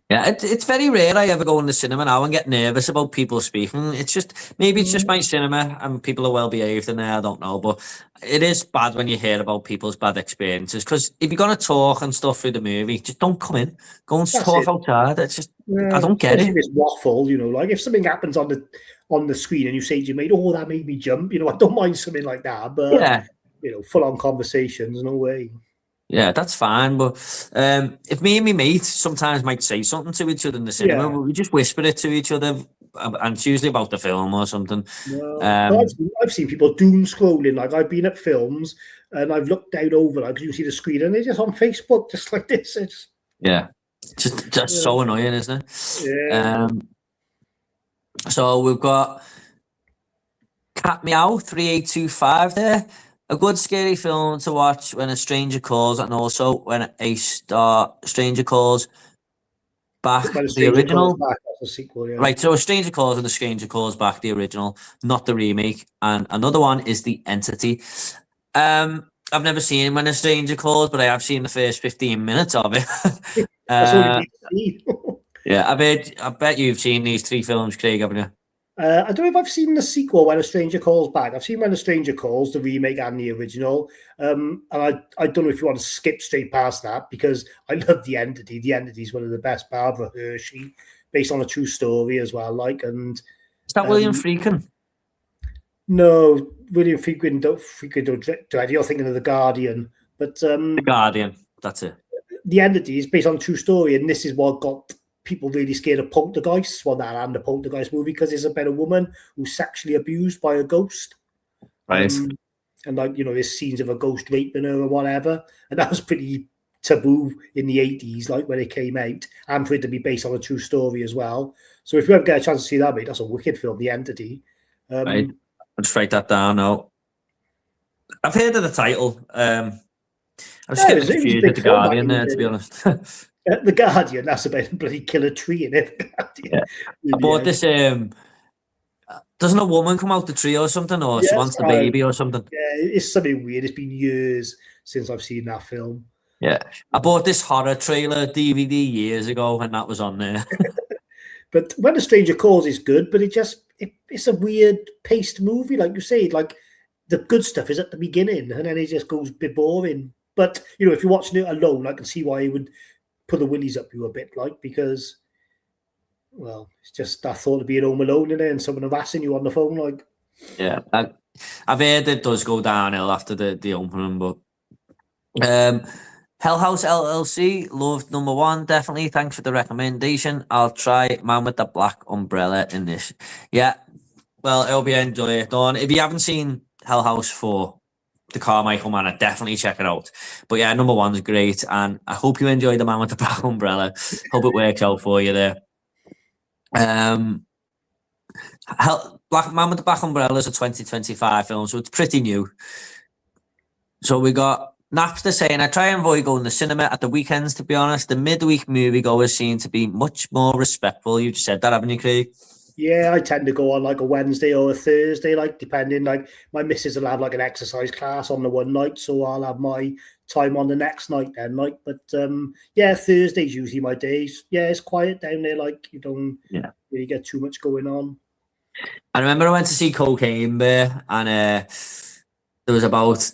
S1: Yeah, it's very rare I ever go in the cinema now and get nervous about people speaking. It's just maybe it's just my cinema and people are well behaved in there. I don't know, but it is bad when you hear about people's bad experiences. Because if you're gonna talk and stuff through the movie, just don't come in. Go and talk outside. It's just I don't get it.
S2: This waffle, like if something happens on the screen and you say to your mate, "Oh, that made me jump," I don't mind something like that. But
S1: Yeah.
S2: Full on conversations, no way.
S1: Yeah, that's fine. But if me and my mate sometimes might say something to each other in the cinema, we just whisper it to each other, and it's usually about the film or something.
S2: No. I've seen people doom scrolling. Like I've been at films and I've looked down over, like you see the screen, and they're just on Facebook, just like this.
S1: Just so annoying, isn't it?
S2: Yeah.
S1: So we've got Cat Meow 3825 there. A good scary film to watch when a stranger calls, and also when a stranger calls back the original.
S2: That's a sequel, yeah.
S1: Right, so A Stranger Calls and A Stranger Calls Back, the original, not the remake. And another one is The Entity. I've never seen When a Stranger Calls, but I have seen the first 15 minutes of it.
S2: That's all you need to see.
S1: Yeah, I bet you've seen these three films, Craig, haven't you?
S2: I don't know if I've seen the sequel, When a Stranger Calls Back. I've seen When a Stranger Calls, the remake and the original. And I don't know if you want to skip straight past that, because I love The Entity. The Entity is one of the best. Barbara Hershey, based on a true story as well. And
S1: is that William Friedkin?
S2: No, William Friedkin don't direct. You're thinking of The Guardian, but
S1: The Guardian. That's it.
S2: The Entity is based on a true story, and this is what got people really scared of Poltergeist, and the Poltergeist movie, because it's about a woman who's sexually abused by a ghost.
S1: Right.
S2: And there's scenes of a ghost raping her or whatever. And that was pretty taboo in the 80s, like when it came out, and for it to be based on a true story as well. So if you ever get a chance to see that, mate, that's a wicked film, The Entity.
S1: Right. I'll just write that down now. I've heard of the title. I was getting confused with The Guardian there, to be honest.
S2: The Guardian, that's about a bloody killer tree in it.
S1: Yeah. I bought this. Doesn't a woman come out the tree or something, or she wants the baby or something?
S2: Yeah, it's something weird. It's been years since I've seen that film.
S1: Yeah, I bought this horror trailer DVD years ago, and that was on there.
S2: But When a Stranger Calls is good, but it's a weird paced movie, like you say. Like the good stuff is at the beginning, and then it just goes a bit boring. But if you're watching it alone, I can see why it would put the willies up you a bit, because, well, it's just that thought of being home alone in there and someone harassing you on the phone, like.
S1: Yeah, I've heard it does go downhill after the opening, but Hell House LLC loved number one, definitely. Thanks for the recommendation. I'll try Man with the Black Umbrella in this. Yeah, well, I hope you enjoy it, Dawn. If you haven't seen Hell House 4, the Carmichael Manor, definitely check it out. Man is great, and I hope you enjoy the Man with the Black Umbrella. Hope it works out for you there. Man with the Black Umbrella is a 2025 film, so it's pretty new. So we got Napster saying, I try and avoid going to cinema at the weekends, to be honest. The midweek moviegoers seem to be much more respectful. You just said that, haven't you, Craig?
S2: Yeah, I tend to go on like a Wednesday or a Thursday, like depending. Like my missus will have like an exercise class on the one night, so I'll have my time on the next night then. But Thursday's usually my days. Yeah, it's quiet down there. Like you don't really get too much going on.
S1: I remember I went to see Cocaine Bear, and there was about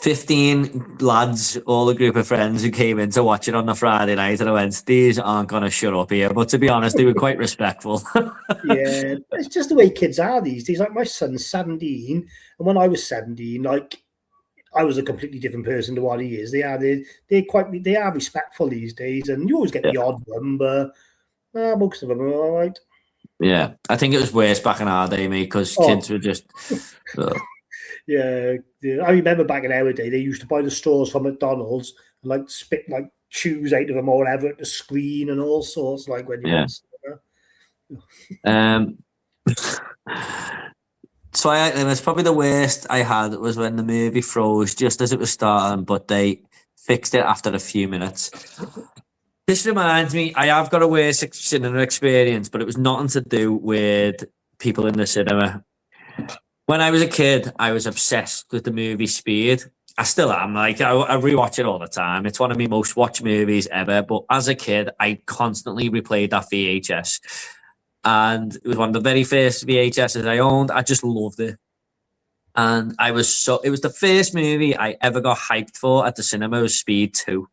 S1: 15 lads, all a group of friends, who came in to watch it on the Friday night, and I went, these aren't going to shut up here. But to be honest, they were quite respectful.
S2: Yeah, it's just the way kids are these days. Like my son's 17, and when I was 17, like I was a completely different person to what he is. They are respectful these days, and you always get the odd one, but most of them are all right.
S1: Yeah, I think it was worse back in our day, mate, because kids were just...
S2: Yeah, I remember back in our day, they used to buy the straws from McDonald's and like spit like chews out of them or whatever at the screen and all sorts. Like when you
S1: So it's probably the worst I had was when the movie froze just as it was starting, but they fixed it after a few minutes. This reminds me, I have got a worse cinema experience, but it was nothing to do with people in the cinema. When I was a kid, I was obsessed with the movie Speed. I still am. Like I rewatch it all the time. It's one of my most watched movies ever. But as a kid, I constantly replayed that VHS, and it was one of the very first VHSs I owned. I just loved it, and I was so. It was the first movie I ever got hyped for at the cinema. Was Speed 2,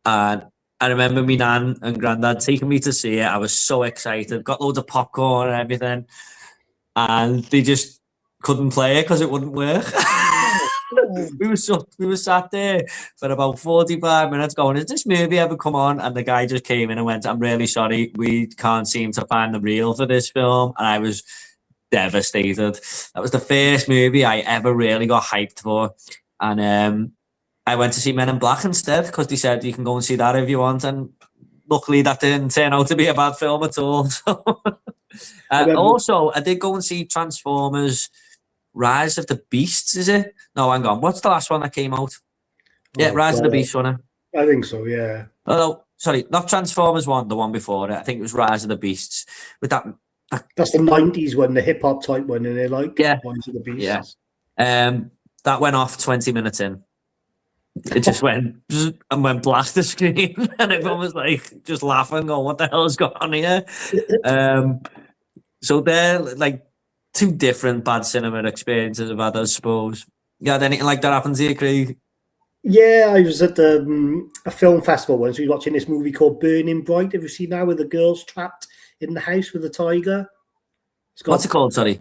S1: and I remember my nan and granddad taking me to see it. I was so excited. Got loads of popcorn and everything, and they just couldn't play it because it wouldn't work. We were sat there for about 45 minutes going, is this movie ever come on? And the guy just came in and went, I'm really sorry, we can't seem to find the reel for this film. And I was devastated. That was the first movie I ever really got hyped for. And I went to see Men in Black instead because they said you can go and see that if you want. And luckily that didn't turn out to be a bad film at all. So also, I did go and see Transformers Rise of the Beasts, is it? No, hang on. What's the last one that came out? Yeah, Rise of the Beasts, wasn't it?
S2: I think so, yeah.
S1: Oh, no, sorry, not Transformers 1, the one before it. I think it was Rise of the Beasts. With that.
S2: That's the 90s one, the hip hop type one, and they're like Rise of the Beasts.
S1: Yeah. That went off 20 minutes in. It just went and went blast the screen, and everyone was like just laughing, going, what the hell is going on here? So they're like two different bad cinema experiences I've had, I suppose. You had anything like that happen to you, Craig?
S2: Yeah, I was at a film festival once. We were watching this movie called Burning Bright. Have you seen that, with the girls trapped in the house with a tiger?
S1: What's it called, sorry?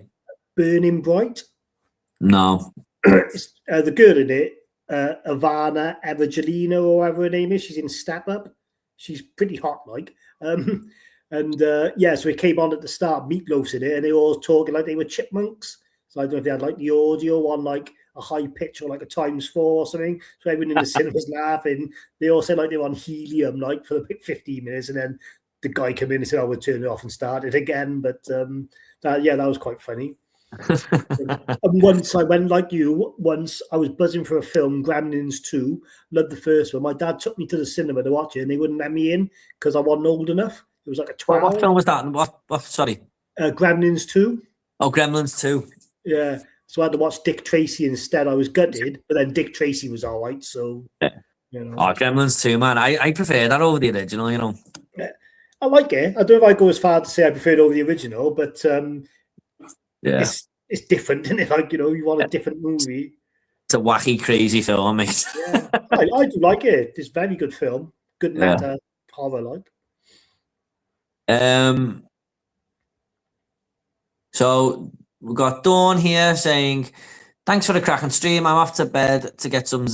S2: Burning Bright.
S1: No.
S2: It's, the girl in it, Ivana Evangelina, or whatever her name is, she's in Step Up. She's pretty hot, like. So it came on at the start, Meatloaf's in it, and they were all talking like they were chipmunks. So I don't know if they had like the audio on like a high pitch or like a times 4 or something. So everyone in the cinema was laughing. They all said like they were on helium like for 15 minutes, and then the guy came in and said, "I would turn it off and start it again." But that was quite funny. And once I went like you. Once I was buzzing for a film, Gremlins 2. Loved the first one. My dad took me to the cinema to watch it, and they wouldn't let me in because I wasn't old enough. It was like a 12.
S1: What film was that? What? Sorry.
S2: Gremlins 2.
S1: Oh, Gremlins 2.
S2: Yeah. So I had to watch Dick Tracy instead. I was gutted, but then Dick Tracy was all right. So, you know.
S1: Oh, Gremlins 2, man. I prefer that over the original, you know.
S2: Yeah. I like it. I don't know if I go as far to say I prefer it over the original, but it's different, isn't it? Like, you know, you want a different movie.
S1: It's a wacky, crazy film, mate.
S2: Yeah. I do like it. It's a very good film. Good meta horror, like.
S1: So we've got Dawn here saying, thanks for the cracking stream. I'm off to bed to get some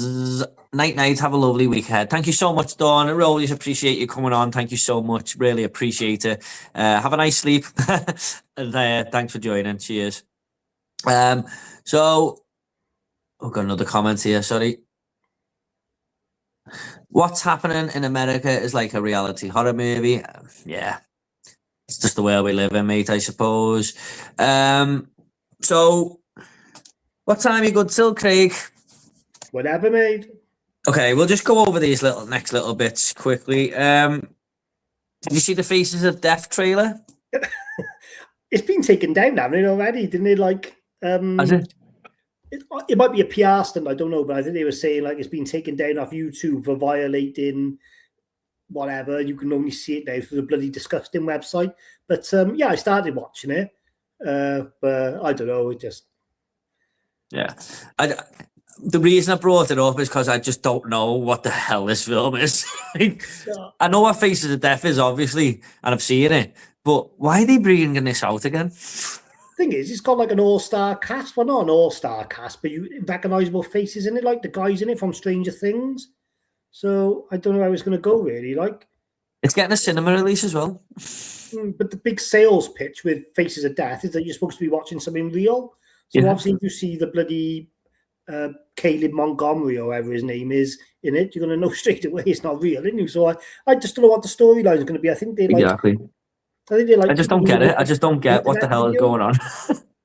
S1: night. Have a lovely week ahead. Thank you so much, Dawn. I always appreciate you coming on. Thank you so much. Really appreciate it. Have a nice sleep. And thanks for joining. Cheers. So I've got another comment here. Sorry. What's happening in America is like a reality horror movie. Yeah. It's just the world we live in, mate, I suppose. So, what time are you good till, Craig?
S2: Whatever, mate.
S1: Okay, we'll just go over these next little bits quickly. Did you see the Faces of Death trailer?
S2: It's been taken down, haven't it, already? Didn't it, like...
S1: Has it?
S2: It might be a PR stunt, I don't know, but I think they were saying, like, it's been taken down off YouTube for violating... whatever, you can only see it now through the bloody disgusting website. But I started watching it, but I don't know, it just...
S1: Yeah. The reason I brought it up is because I just don't know what the hell this film is. I know what Faces of Death is, obviously, and I've seen it, but why are they bringing this out again?
S2: Thing is, it's got like an all-star cast. Well, not an all-star cast, but you recognisable faces in it, like the guys in it from Stranger Things. So I don't know how it's going to go, really. Like,
S1: it's getting a cinema release as well.
S2: But the big sales pitch with Faces of Death is that you're supposed to be watching something real. So obviously, if you see the bloody Caleb Montgomery or whatever his name is in it, you're going to know straight away it's not real, isn't you? So I just don't know what the storyline is going to be. I think they like.
S1: Exactly. I just don't get it. I just don't get what the hell is going on.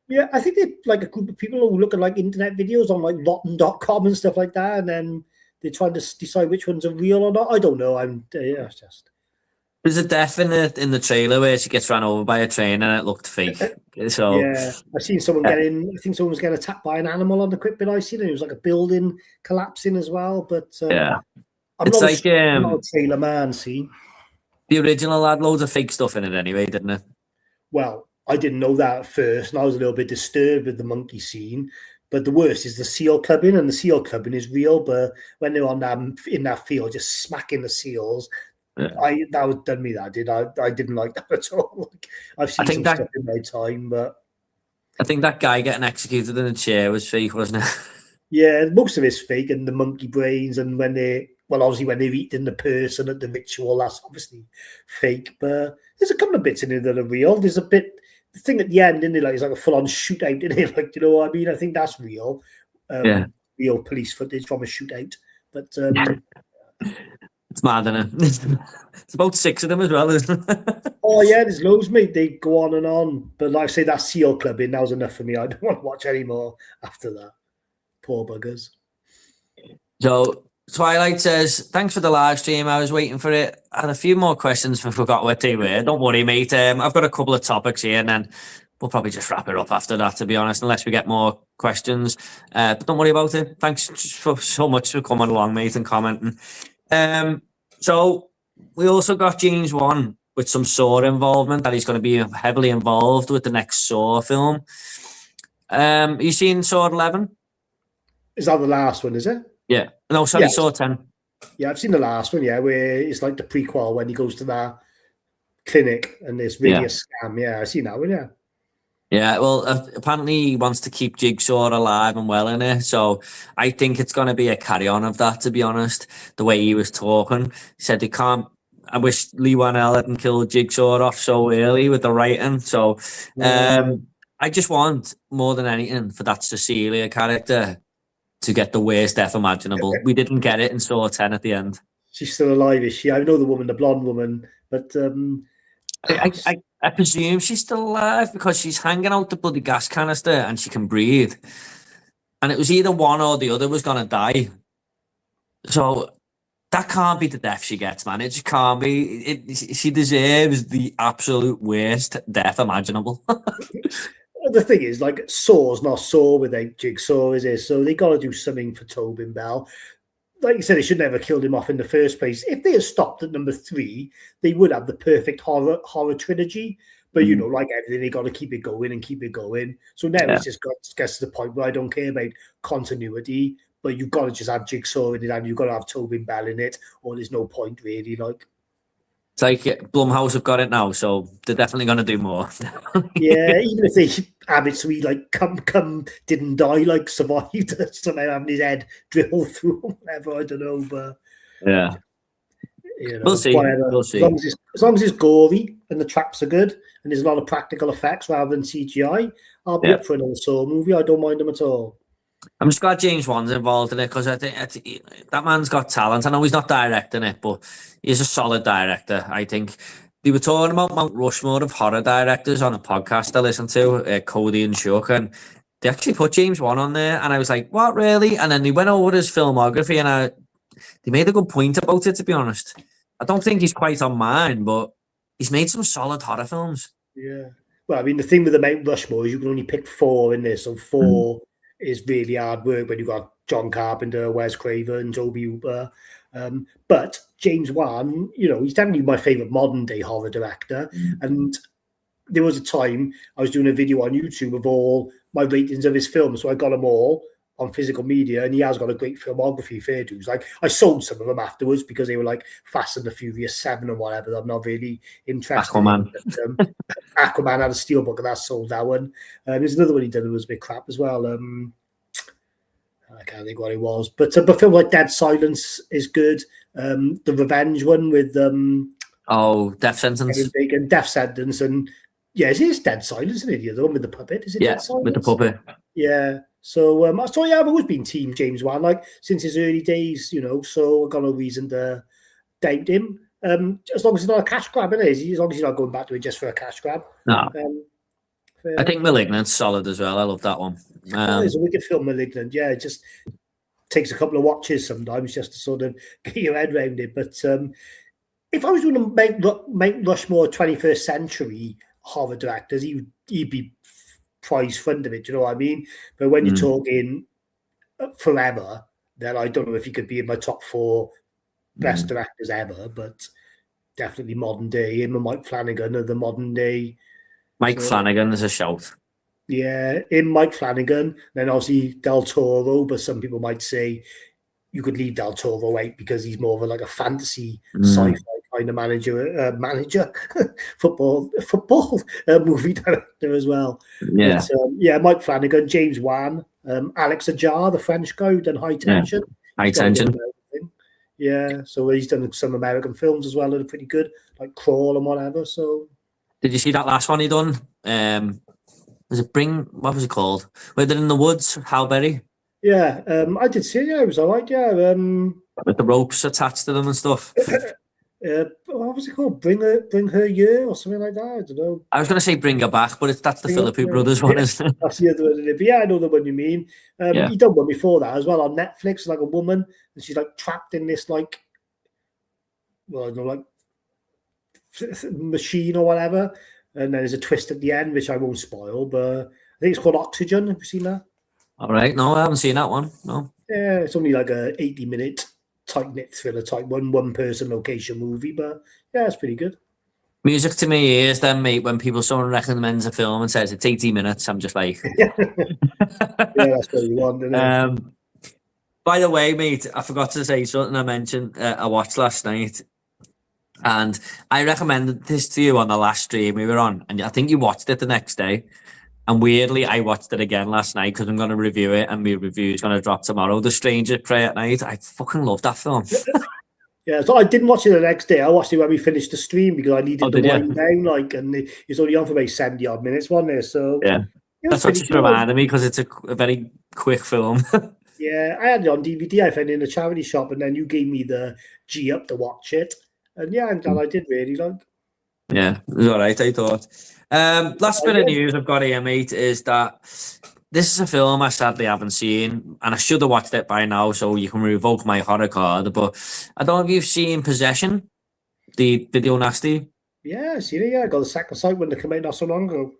S2: Yeah, I think they're like a group of people who look at like internet videos on like rotten.com and stuff like that, and then they're trying to decide which ones are real or not. I don't know. It's just
S1: There's a death in the trailer where she gets run over by a train and it looked fake. So
S2: Yeah, I've seen someone getting. I think someone was getting attacked by an animal on the quick bit I seen, and it was like a building collapsing as well. But
S1: yeah,
S2: I'm
S1: it's
S2: not.
S1: like
S2: I'm not a trailer man. See,
S1: the original had loads of fake stuff in it anyway, didn't it?
S2: well, I didn't know that at first, and I was a little bit disturbed with the monkey scene. But the worst is the seal clubbing, and the seal clubbing is real. But when they're on that in that field, just smacking the seals,
S1: Yeah.
S2: that was done me. That did I didn't like that at all. Like, I've seen some stuff in my time, but
S1: I think that guy getting executed in a chair was fake, wasn't it?
S2: yeah, most of it's fake, and the monkey brains, and obviously when they're eating the person at the ritual, that's obviously fake. But there's a couple of bits in it that are real. There's a bit, the thing at the end, isn't it? Like it's like a full on shootout, isn't it? Like, you know what I mean? I think that's real.
S1: Yeah.
S2: Real police footage from a shootout. But
S1: it's mad, isn't it? It's about 6 of them as well, isn't it?
S2: oh yeah, there's loads, mate. They go on and on. But like I say, that seal clubbing, that was enough for me. I don't want to watch anymore after that. Poor buggers.
S1: So Twilight says, thanks for the live stream. I was waiting for it. I had a few more questions and forgot what they were. Don't worry, mate. I've got a couple of topics here and then we'll probably just wrap it up after that, to be honest, unless we get more questions. But don't worry about it. Thanks so much for coming along, mate, and commenting. So we also got James Wan with some Saw involvement, that he's going to be heavily involved with the next Saw film. You seen Saw 11?
S2: Is that the last one, is it?
S1: Yeah. No, sorry, Saw 10.
S2: Yeah, I've seen the last one, yeah, where it's like the prequel when he goes to that clinic and it's really a scam. Yeah, I've seen that one, yeah.
S1: Yeah, well, apparently he wants to keep Jigsaw alive and well in it, so I think it's going to be a carry-on of that, to be honest, the way he was talking. He said he can't... I wish Lee Wanell hadn't killed Jigsaw off so early with the writing, so I just want, more than anything, for that Cecilia character to get the worst death imaginable. We didn't get it in Saw 10 at the end.
S2: She's still alive, is she? I know the woman, the blonde woman, but...
S1: I presume she's still alive because she's hanging out the bloody gas canister and she can breathe. And it was either one or the other was going to die. So that can't be the death she gets, man. It just can't be. She deserves the absolute worst death imaginable.
S2: The thing is, like, Saw's not Saw without Jigsaw, is it? So they got to do something for Tobin Bell. Like you said, they should never have killed him off in the first place. If they had stopped at number 3, they would have the perfect horror trilogy. But, you know, like everything, they got to keep it going and keep it going. So now it's just gets to the point where I don't care about continuity, but you've got to just have Jigsaw in it and you've got to have Tobin Bell in it, or there's no point really. Like,
S1: it's like Blumhouse have got it now, so they're definitely going to do more.
S2: Yeah, even if they have it so he like come didn't die, like survived somehow having his head drilled through or whatever, I don't know, but
S1: yeah,
S2: you know,
S1: we'll see. We'll see.
S2: As long as it's gory and the traps are good and there's a lot of practical effects rather than CGI, I'll be up for another Saw movie. I don't mind them at all.
S1: I'm just glad James Wan's involved in it because I think that man's got talent. I know he's not directing it, but he's a solid director, I think. They were talking about Mount Rushmore of horror directors on a podcast I listened to, Cody and Chuck, and they actually put James Wan on there, and I was like, what, really? And then they went over his filmography, and they made a good point about it, to be honest. I don't think he's quite on mine, but he's made some solid horror films.
S2: Yeah. Well, I mean, the thing with the Mount Rushmore is you can only pick 4 in this, so 4 is really hard work when you've got John Carpenter, Wes Craven, Toby Hooper. But James Wan, you know, he's definitely my favourite modern day horror director. And there was a time I was doing a video on YouTube of all my ratings of his films. So I got them all on physical media, and he has got a great filmography, fair dues. Like, I sold some of them afterwards because they were like Fast and the Furious 7 or whatever. I'm not really interested.
S1: Aquaman.
S2: Aquaman had a steelbook and that sold that one. There's another one he did that was a bit crap as well. I can't think what it was, but film like Dead Silence is good. The Revenge one with
S1: Death Sentence.
S2: And Death Sentence, and yeah, it is Dead Silence, isn't it? The other one with the puppet, is it? Dead Silence?
S1: With the puppet.
S2: Yeah. So I've always been Team James Wan, like since his early days, you know. So I've got no reason to doubt him. As long as it's not a cash grab, it is. As long as he's not going back to it just for a cash grab.
S1: No. I think Malignant's solid as well. I love that one.
S2: It's a wicked film, Malignant. Yeah, it just takes a couple of watches sometimes just to sort of get your head around it. But if I was doing a make Rushmore 21st century horror directors, he'd be prize fund of it. Do you know what I mean? But when you're talking forever, then I don't know if he could be in my top 4 best directors ever, but definitely modern day. Him and Mike Flanagan are the modern day.
S1: Mike Flanagan is a shout.
S2: Yeah, in Mike Flanagan, then obviously Del Toro, but some people might say you could leave Del Toro out because he's more of like a fantasy sci-fi kind of manager, football movie director as well.
S1: Yeah,
S2: but, Mike Flanagan, James Wan, Alex Ajar, the French guy who done High Tension.
S1: High Tension.
S2: Yeah, so he's done some American films as well that are pretty good, like Crawl and whatever. So,
S1: did you see that last one he done? Was it what was it called? Where they're in the woods, Halberry?
S2: Yeah, I did see it. Yeah, it was all right. Yeah,
S1: with the ropes attached to them and stuff.
S2: What was it called? Bring her year or something like that. I don't know.
S1: I was going to say Bring Her Back, but that's the Philippe Brothers one, isn't it?
S2: That's the other one. But yeah, I know the one you mean. He done one before that as well on Netflix, like a woman, and she's like trapped in this like, well, I don't know, like machine or whatever, and then there's a twist at the end, which I won't spoil, but I think it's called Oxygen. Have you seen that?
S1: All right, no, I haven't seen that one. No.
S2: Yeah, it's only like a 80-minute tight-knit thriller type one person location movie, but yeah, it's pretty good.
S1: Music to my ears then, mate, when someone recommends a film and says it's 80 minutes, I'm just like...
S2: yeah, that's what you want, isn't it?
S1: By the way, mate, I forgot to say something I mentioned I watched last night, and I recommended this to you on the last stream we were on, and I think you watched it the next day. And weirdly, I watched it again last night because I'm going to review it, and my review is going to drop tomorrow. The Stranger Pray at Night. I fucking love that film.
S2: Yeah, so I didn't watch it the next day. I watched it when we finished the stream because I needed to wind down, like, and it's only on for about 70 odd minutes, wasn't it? So
S1: yeah, that's what just reminded me because it's a very quick film.
S2: Yeah, I had it on DVD. I found it in a charity shop, and then you gave me the G up to watch it, and yeah, I'm glad I did really like.
S1: Yeah, it was all right, I thought. Last bit of news I've got here, mate, is that this is a film I sadly haven't seen, and I should have watched it by now, so you can revoke my horror card. But I don't know if you've seen Possession, the Video Nasty.
S2: Yeah, I seen it. Yeah, I got the second sight when they came out not so long ago.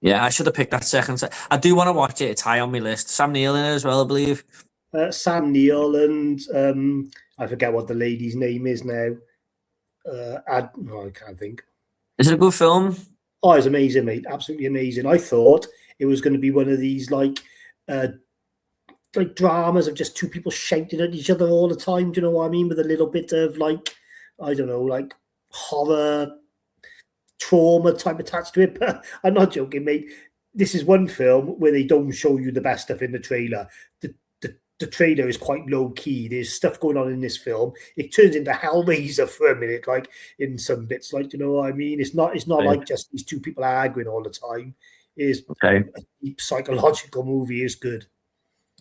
S1: Yeah, I should have picked that second sight. I do want to watch it. It's high on my list. Sam Neill in it as well, I believe.
S2: Sam Neill and I forget what the lady's name is now. I can't think.
S1: Is it a good film?
S2: Oh, it's amazing, mate. Absolutely amazing. I thought it was going to be one of these like dramas of just two people shouting at each other all the time. Do you know what I mean? With a little bit of like, I don't know, like horror, trauma type attached to it. But I'm not joking, mate. This is one film where they don't show you the best stuff in the trailer. The trailer is quite low key. There's stuff going on in this film. It turns into Hellraiser for a minute, like in some bits. Like, you know what I mean? It's not like just these two people arguing all the time. It's a deep psychological movie. It's good.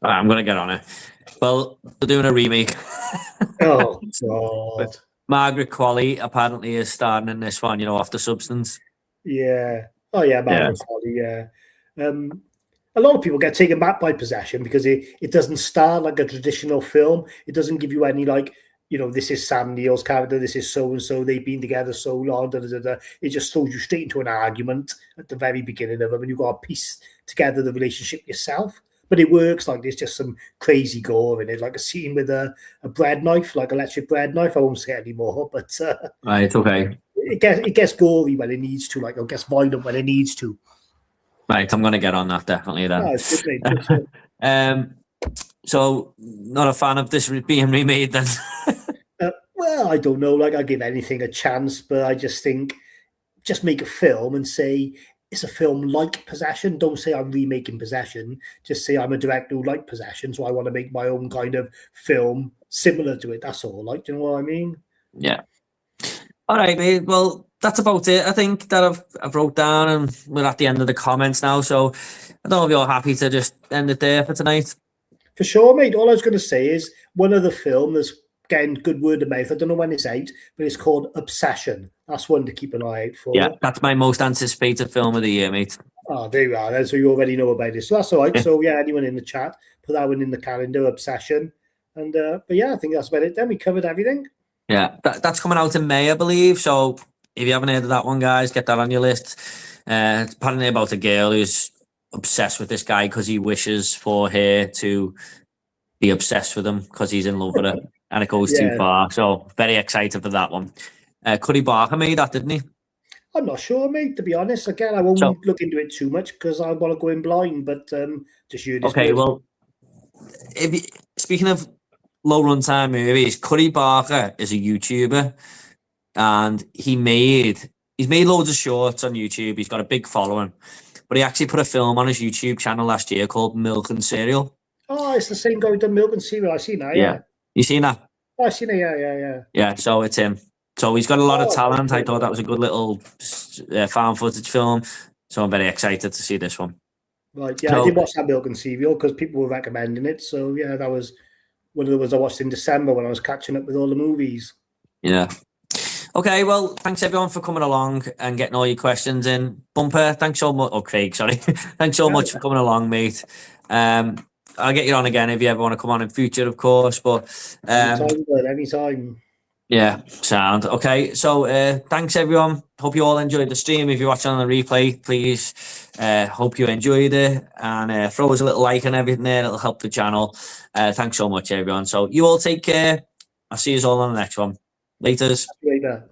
S1: I'm gonna get on it. Well, they're doing a remake.
S2: Oh God!
S1: Margaret Qualley apparently is starring in this one. You know, After Substance.
S2: Yeah. Oh yeah, Margaret Qualley. Yeah. A lot of people get taken back by Possession because it doesn't start like a traditional film. It doesn't give you any like, you know, this is Sam Neill's character, this is so-and-so, they've been together so long, da, da, da, da. It just throws you straight into an argument at the very beginning of them, and you've got to piece together the relationship yourself. But it works. Like, there's just some crazy gore in it, like a scene with a bread knife, like electric bread knife. I won't say it anymore, but
S1: right, okay.
S2: It gets gory when it needs to, like, it gets violent when it needs to.
S1: Right, I'm going to get on that definitely then.
S2: Oh, it's good, mate.
S1: So, not a fan of this being remade then?
S2: Well, I don't know. Like, I give anything a chance, but I just think, just make a film and say it's a film like Possession. Don't say I'm remaking Possession. Just say I'm a director who liked Possession, so I want to make my own kind of film similar to it. That's all. Like, do you know what I mean?
S1: Yeah. All right, mate. Well, that's about it. I think that I've wrote down, and we're at the end of the comments now. So I don't know if you're happy to just end it there for tonight.
S2: For sure, mate. All I was going to say is one other film that's getting good word of mouth. I don't know when it's out, but it's called Obsession. That's one to keep an eye out for.
S1: Yeah, that's my most anticipated film of the year, mate.
S2: Oh, there you are. Then. So you already know about it. So that's all right. Yeah. So yeah, anyone in the chat, put that one in the calendar, Obsession. And but yeah, I think that's about it. Then we covered everything.
S1: Yeah, that's coming out in May, I believe. So if you haven't heard of that one, guys, get that on your list. It's apparently about a girl who's obsessed with this guy because he wishes for her to be obsessed with him because he's in love with her, and it goes too
S2: Yeah.
S1: far. So very excited for that one. Cuddy Barker made that, didn't he?
S2: I'm not sure, mate, to be honest. Again, I won't look into it too much because I want to go in blind, but just you.
S1: Okay, well, speaking of low runtime movies, Cuddy Barker is a YouTuber, and he's made loads of shorts on YouTube. He's got a big following, but he actually put a film on his YouTube channel last year called Milk and Cereal.
S2: Oh, it's the same guy who done Milk and Cereal. I seen that. Yeah.
S1: You seen that?
S2: Oh, I seen it. Yeah.
S1: Yeah, so it's him. So he's got a lot of talent. I thought that was a good little found footage film. So I'm very excited to see this one.
S2: Right, yeah, I did watch that Milk and Cereal because people were recommending it. So yeah, that was one of the ones I watched in December when I was catching up with all the movies.
S1: Yeah. Okay, well, thanks everyone for coming along and getting all your questions in. Bumper, thanks so much. Oh, Craig, sorry. Thanks so much for coming along, mate. I'll get you on again if you ever want to come on in future, of course. But
S2: anytime.
S1: Yeah, sound. Okay, so thanks everyone. Hope you all enjoyed the stream. If you're watching on the replay, please hope you enjoyed it, and throw us a little like and everything there. It'll help the channel. Thanks so much, everyone. So you all take care. I'll see you all on the next one. Laters.
S2: Later.